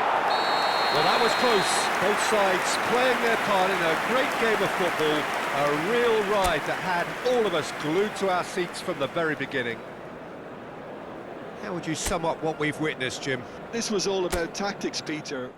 S1: Well, that was close. Both sides playing their part in a great game of football. A real ride that had all of us glued to our seats from the very beginning. How would you sum up what we've witnessed, Jim?
S2: This was all about tactics, Peter.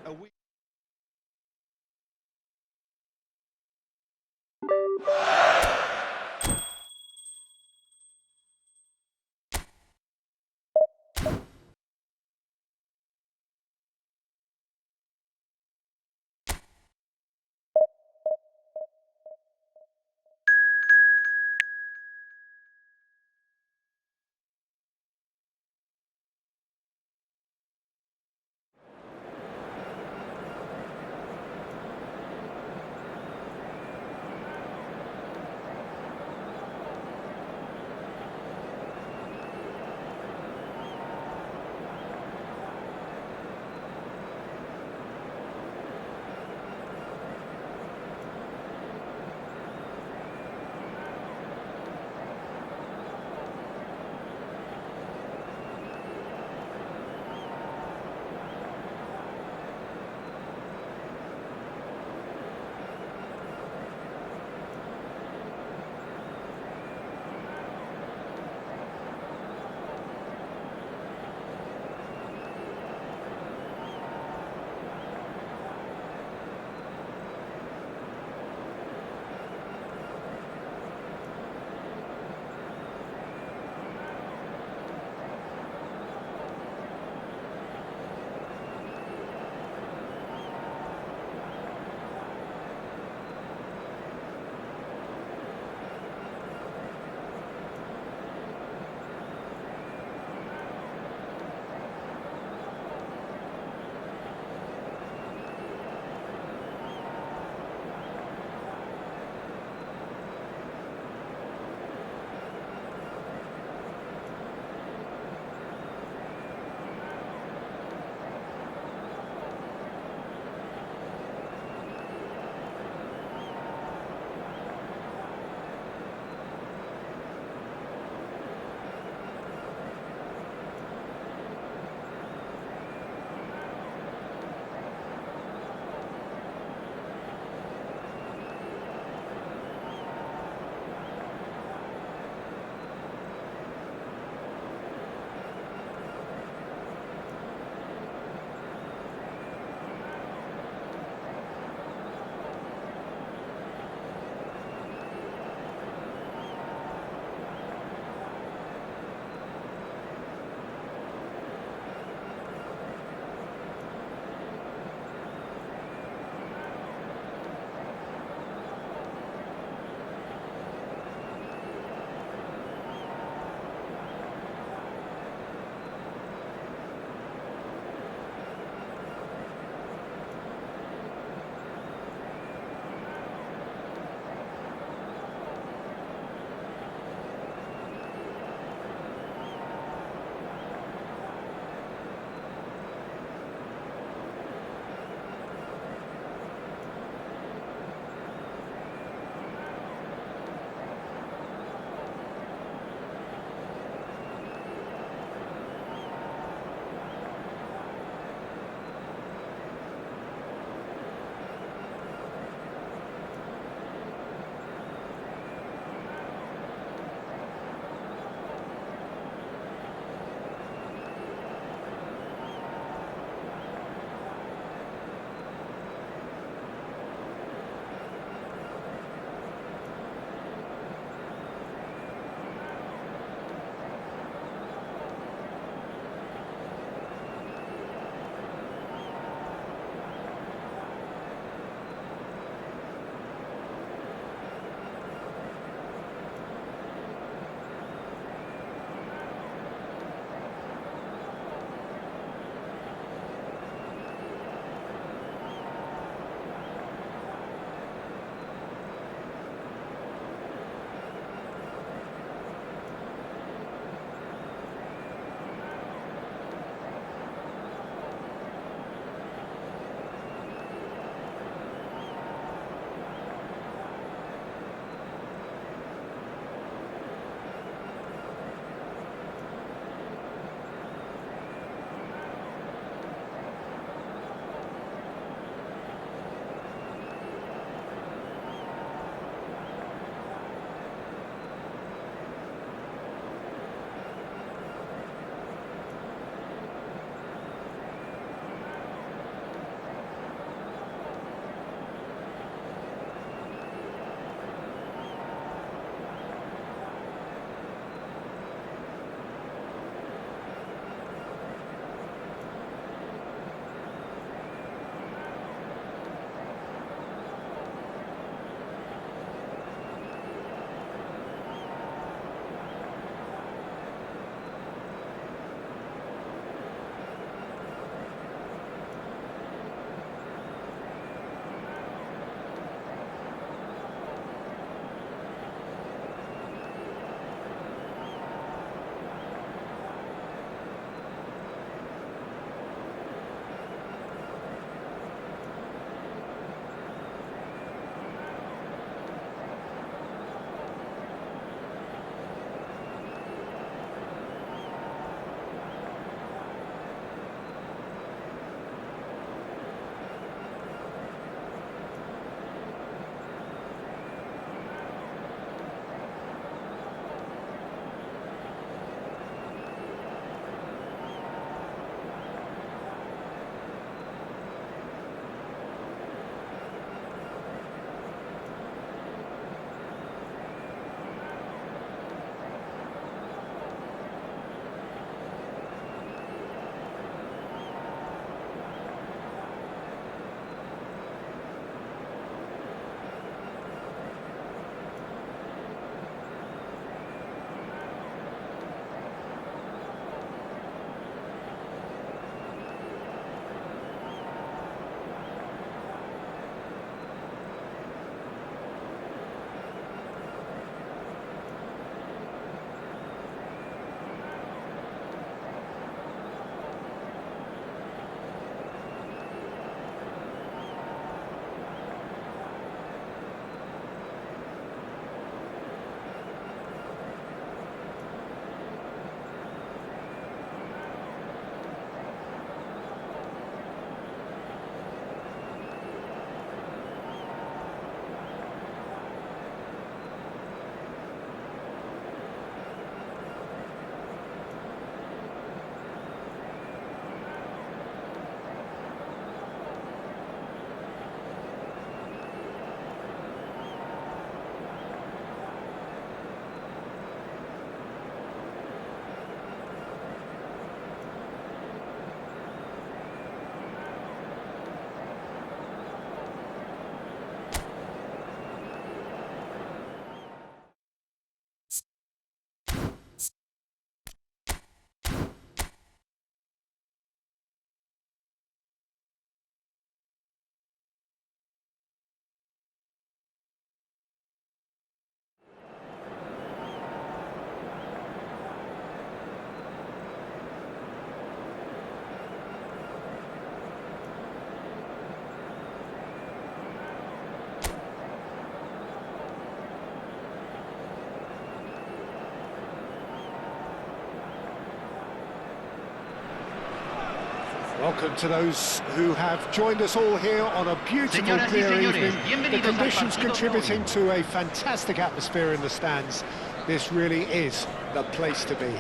S1: Welcome to those who have joined us all here on a beautiful,
S3: Señoras y
S1: clear
S3: señores,
S1: evening. The
S3: bienvenidos al
S1: conditions
S3: partido
S1: contributing
S3: de hoy.
S1: to a fantastic atmosphere in the stands. This really is the place to be.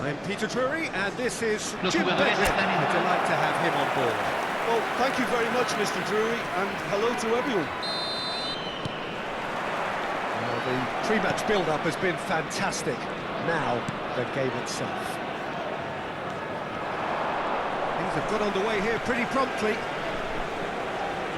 S1: I'm Peter Drury, and this is
S3: Los
S1: Jim
S3: jugadores
S1: Beglin.
S3: están en-
S1: A delight to have him on board.
S2: Well, thank you very much, Mr. Drury, and hello to everyone.
S1: Well, the pre-match build-up has been fantastic. Now, the game itself. Things have got underway here pretty promptly.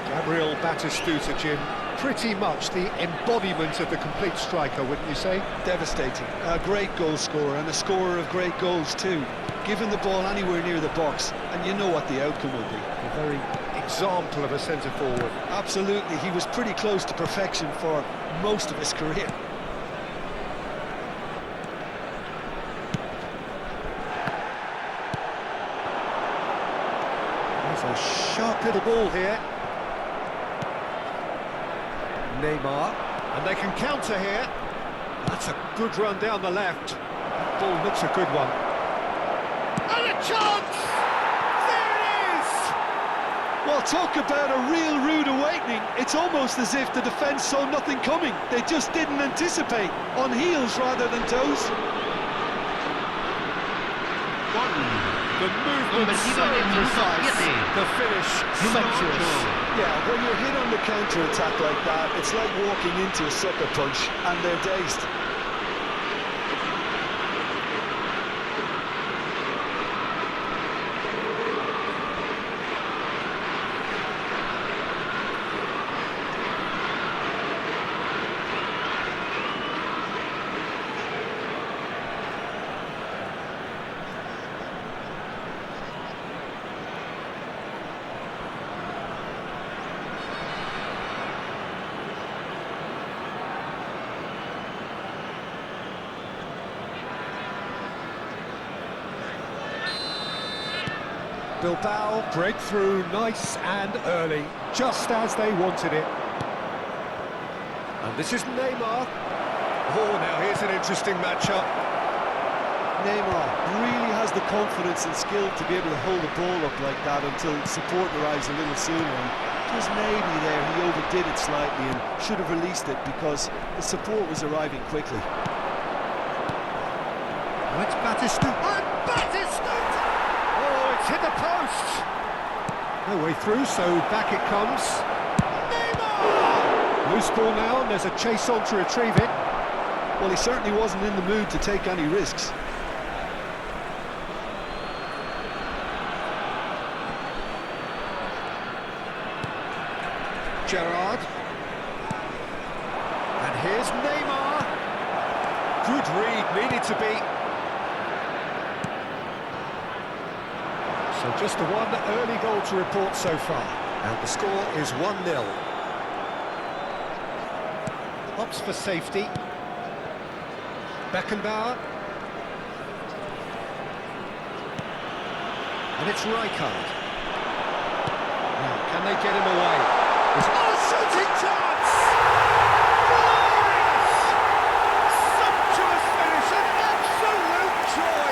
S1: Gabriel Batistuta, Jim, pretty much the embodiment of the complete striker, wouldn't you say?
S2: Devastating. A great goal scorer and a scorer of great goals too. Giving the ball anywhere near the box, and you know what the outcome will be.
S1: A very example of a centre-forward.
S2: Absolutely, he was pretty close to perfection for most of his career.
S1: There's a sharp little ball here. Neymar, and they can counter here. That's a good run down the left. Ball looks a good one. And a chance! There it is!
S2: Well, talk about a real rude awakening. It's almost as if the defence saw nothing coming. They just didn't anticipate. On heels rather than toes.
S1: The movement
S3: Convertido
S1: so
S3: en el minuto
S1: precise,
S3: 7.
S1: the finish
S3: Número
S1: sumptuous.
S3: 8.
S2: Yeah, when you're hit on the counter-attack like that, it's like walking into a sucker punch, and they're dazed.
S1: Bilbao break through nice and early, just as they wanted it. And this is Neymar. Oh, now here's an interesting matchup.
S2: Neymar really has the confidence and skill to be able to hold the ball up like that until support arrives a little sooner. And just maybe there he overdid it slightly and should have released it because the support was arriving quickly.
S1: Oh, it's Batistuta. And Batistuta! Oh, it's hit the post. No way through, so back it comes. Neymar! Loose ball now, and there's a chase on to retrieve it.
S2: Well, he certainly wasn't in the mood to take any risks.
S1: Gerrard. And here's Neymar. Good read, needed to be. So just the one early goal to report so far. And the score is 1-0. Opts for safety. Beckenbauer. And it's Rijkaard. Now, can they get him away? Oh, shooting chance! Glorious! Sumptuous finish, an absolute joy!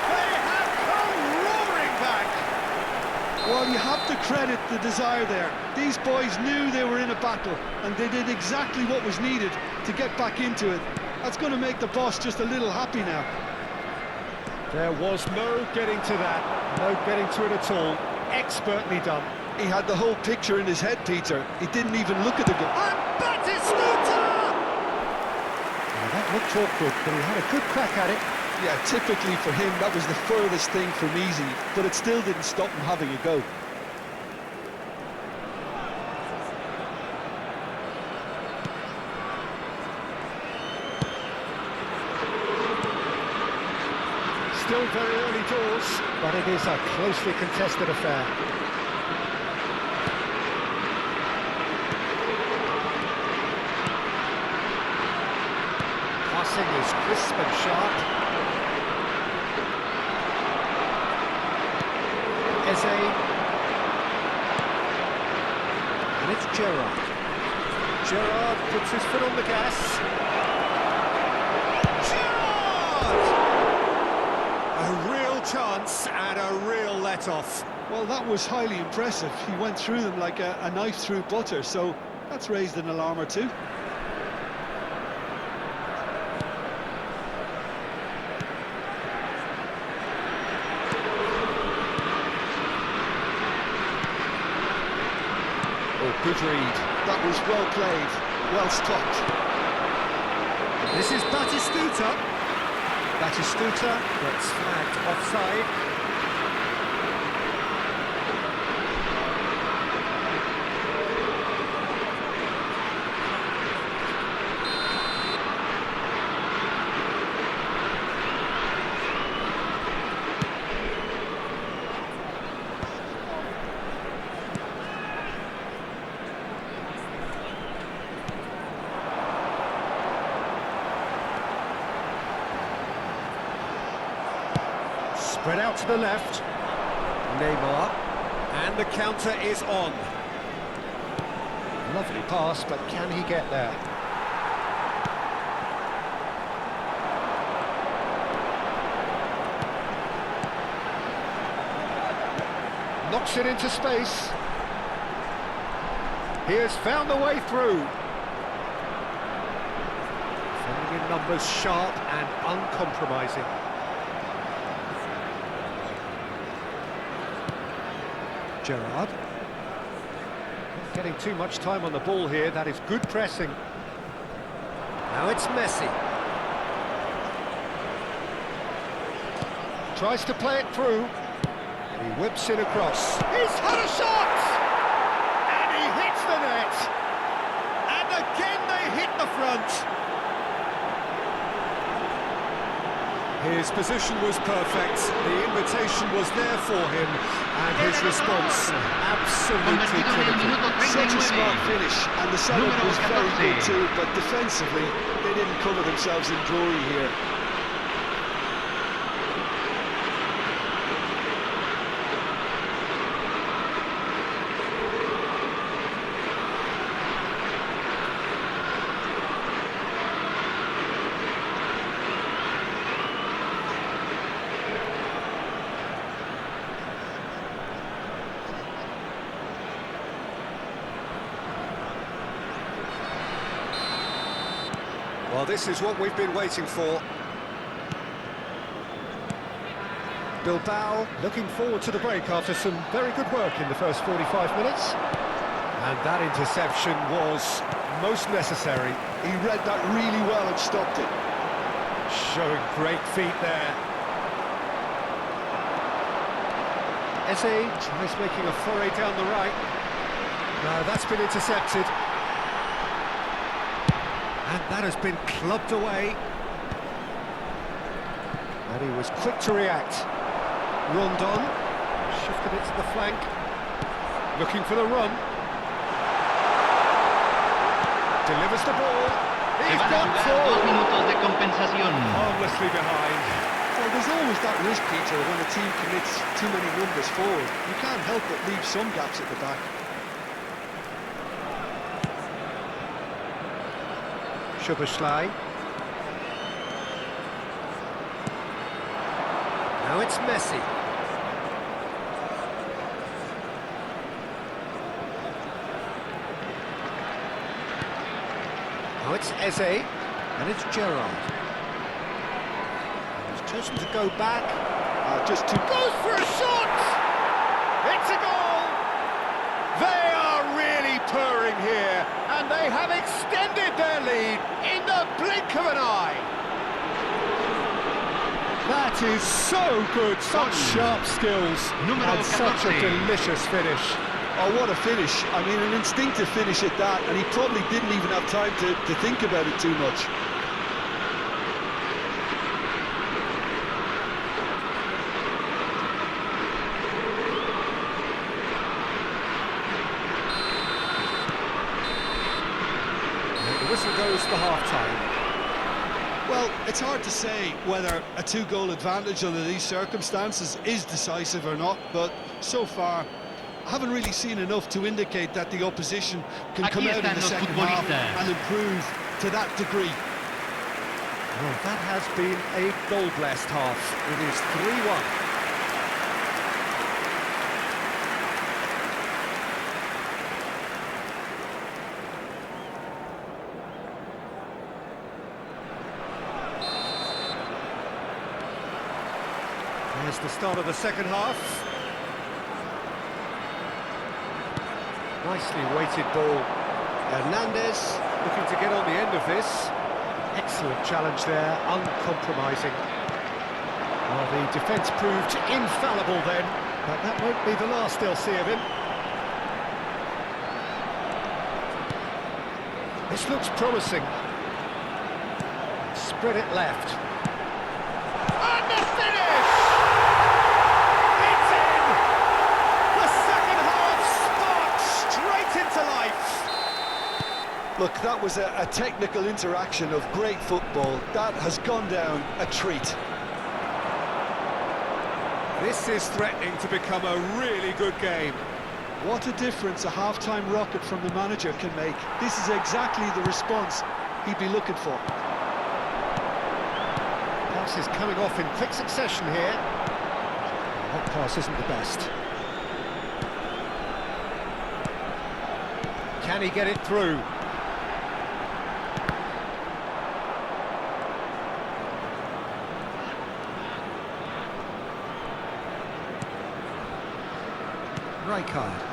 S1: They have come roaring back!
S2: Well, you have to credit the desire there. These boys knew they were in a battle, and they did exactly what was needed to get back into it. That's going to make the boss just a little happy now.
S1: There was no getting to that, no getting to it at all. Expertly done.
S2: He had the whole picture in his head, Peter. He didn't even look at the goal.
S1: And Batistuta! Well, that looked awkward, but he had a good crack at it.
S2: Yeah, typically for him, that was the furthest thing from easy, but it still didn't stop him having a go.
S1: Still very early doors, but it is a closely contested affair. Passing is crisp and sharp. Eze. And it's Gerrard. Gerrard puts his foot on the gas. Gerrard! A real chance and a real let-off.
S2: Well, that was highly impressive. He went through them like a knife through butter, so that's raised an alarm or two. Oh, good read. That was well played, well stopped.
S1: This is Batistuta. Batistuta gets flagged offside. Spread out to the left. Neymar. And the counter is on. Lovely pass, but can he get there? Knocks it into space. He has found the way through. Defending in numbers, sharp and uncompromising. Gerrard. Not getting too much time on the ball here, that is good pressing. Now it's Messi. Tries to play it through. And he whips it across. He's had a shot! And he hits the net! And again they hit the front! His position was perfect, the invitation was there for him, and his response absolutely critical.
S2: Such a smart finish, and the setup was very good too, but defensively, they didn't cover themselves in glory here.
S1: Well, this is what we've been waiting for. Bilbao looking forward to the break after some very good work in the first 45 minutes. And that interception was most necessary.
S2: He read that really well and stopped it.
S1: Showing great feet there. Eze tries making a foray down the right. No, that's been intercepted. And that has been clubbed away. And he was quick to react. Rondon shifted it to the flank. Looking for the run. Delivers the ball. He's got
S3: 2 minutos de compensación.
S1: harmlessly behind.
S2: Well, there's always that risk, Peter, when a team commits too many numbers forward. You can't help but leave some gaps at the back.
S1: Szoboszlai. Now it's Messi. Now it's Eze, and it's Gerrard. He's chosen to go back.
S2: Just too...
S1: Goes for a shot! It's a goal! They are really purring here, and they have extended their lead in the blink of an eye. That is so good, such sharp skills, and such a delicious finish.
S2: Oh, what a finish. I mean, an instinctive finish at that, and he probably didn't even have time to think about it too much.
S1: The whistle goes for half-time.
S2: Well, it's hard to say whether a 2-goal advantage under these circumstances is decisive or not, but so far, I haven't really seen enough to indicate that the opposition can come out in the second half and improve to that degree.
S1: Well, that has been a goal-blessed half. It is 3-1. Here's the start of the second half. Nicely weighted ball. Hernandez looking to get on the end of this. Excellent challenge there, uncompromising. Well, the defence proved infallible then, but that won't be the last they'll see of him. This looks promising. Spread it left. And the finish! It's in! The second half sparks straight into life.
S2: Look, that was a technical interaction of great football. That has gone down a treat.
S1: This is threatening to become a really good game.
S2: What a difference a half-time rocket from the manager can make. This is exactly the response he'd be looking for.
S1: Pass is coming off in quick succession here. That pass isn't the best. Can he get it through? Rijkaard.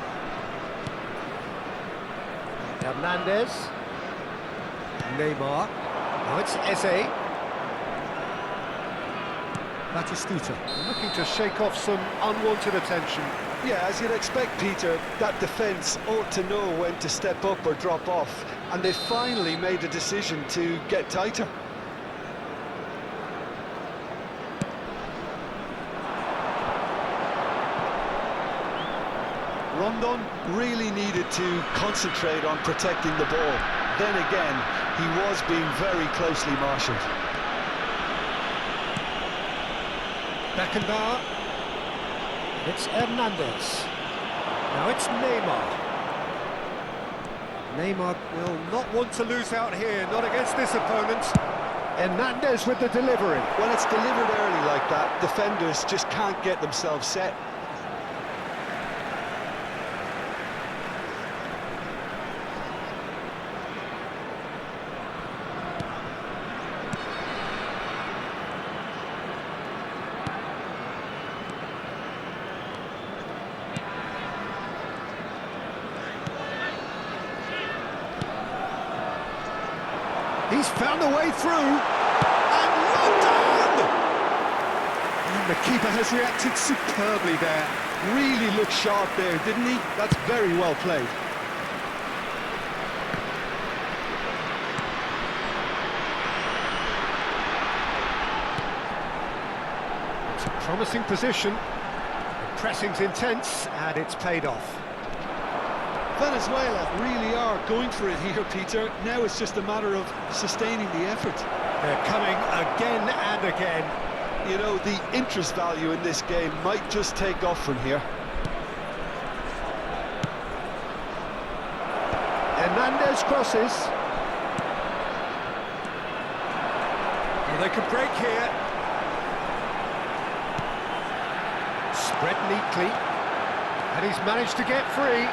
S1: Hernandez. Neymar. Now it's Eze. Batistuta. Looking to shake off some unwanted attention.
S2: Yeah, as you'd expect, Peter, that defence ought to know when to step up or drop off, and they finally made a decision to get tighter. Rondon really needed to concentrate on protecting the ball. Then again, he was being very closely marshalled.
S1: Beckenbauer. It's Hernandez. Now it's Neymar. Neymar will not want to lose out here, not against this opponent. Hernandez with the delivery.
S2: When it's delivered early like that, defenders just can't get themselves set.
S1: He's found a way through, and Rondon! And the keeper has reacted superbly there.
S2: Really looked sharp there, didn't he? That's very well played.
S1: It's a promising position. The pressing's intense, and it's paid off.
S2: Venezuela really are going for it here, Peter. Now it's just a matter of sustaining the effort.
S1: They're coming again and again.
S2: You know, the interest value in this game might just take off from here.
S1: Hernandez crosses. Well, they could break here. Spread neatly. And he's managed to get free.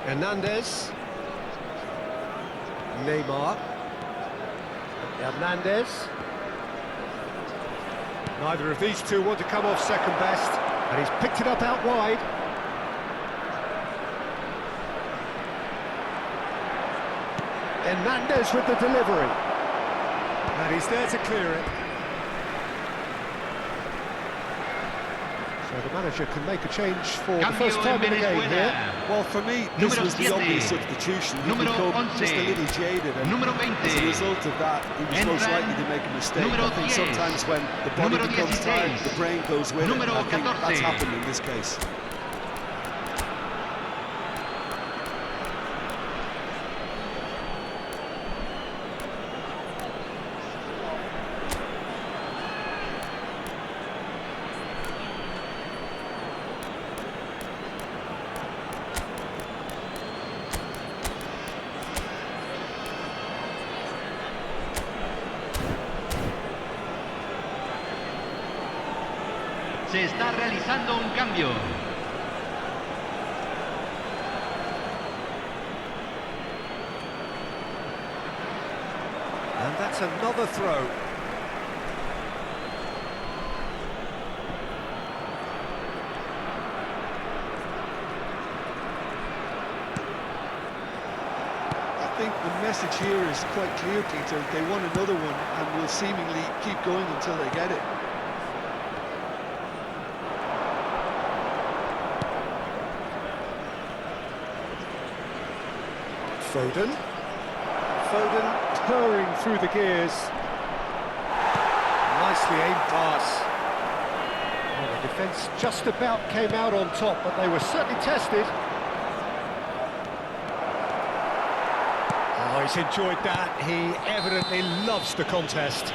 S1: Hernandez. Neymar. Hernandez. Neither of these two want to come off second best, and he's picked it up out wide. Hernandez with the delivery. And he's there to clear it. So the manager can make a change for the first time in the game here.
S2: Well, for me, this was the obvious substitution. He became just a little jaded, and as a result of that, he was most likely to make a mistake. I think sometimes when the body becomes tired, the brain goes with it, and I think that's happened in this case.
S3: Se está realizando un cambio.
S1: that's another throw.
S2: I think the message here is quite clear, Peter. They want another one and will seemingly keep going until they get it.
S1: Foden purring through the gears. Nicely aimed pass. Well, the defence just about came out on top, but they were certainly tested. Oh, he's enjoyed that. He evidently loves the contest.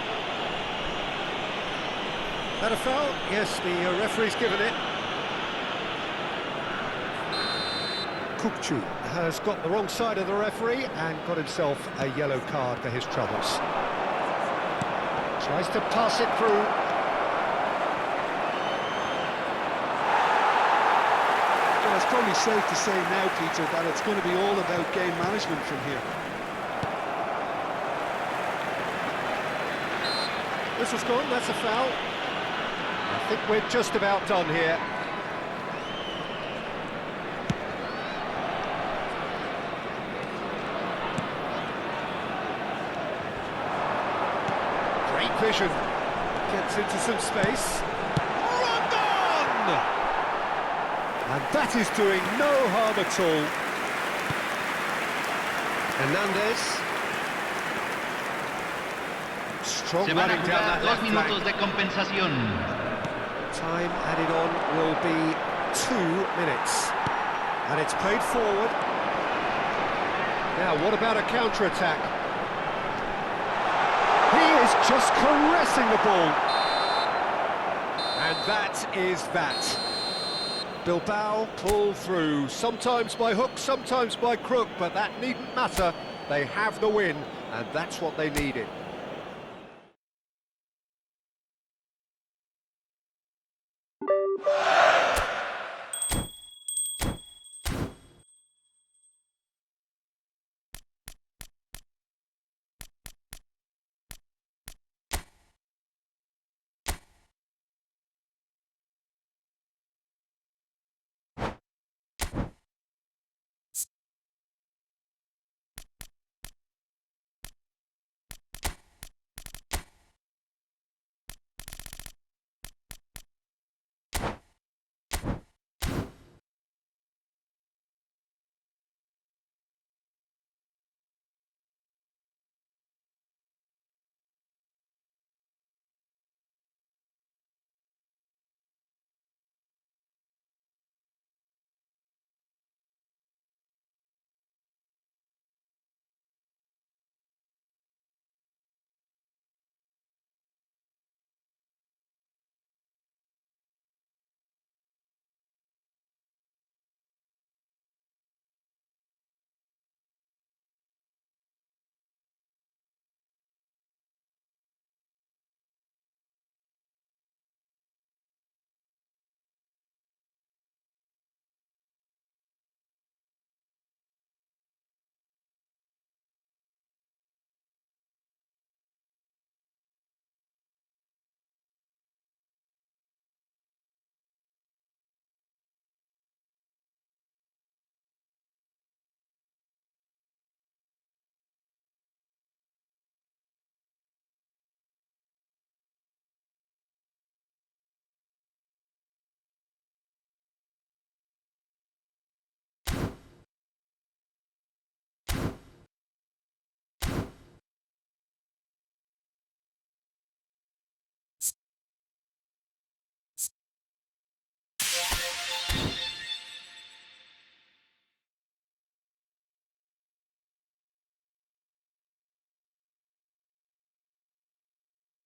S1: That a foul? Yes, the referee's given it. Kukçu has got the wrong side of the referee and got himself a yellow card for his troubles. Tries to pass it through.
S2: Well, it's probably safe to say now, Peter, that it's going to be all about game management from here.
S1: This was gone, that's a foul. I think we're just about done here. Great vision. Gets into some space. Run on! And that is doing no harm at all. Hernandez. Strong
S3: Se van a
S1: running down
S3: jugar
S1: that left
S3: 2 minutos
S1: flank.
S3: de compensación.
S1: Time added on will be 2 minutes. And it's played forward. Now, what about a counter-attack? He is just caressing the ball. And that is that. Bilbao pull through, sometimes by hook, sometimes by crook, but that needn't matter. They have the win, and that's what they needed.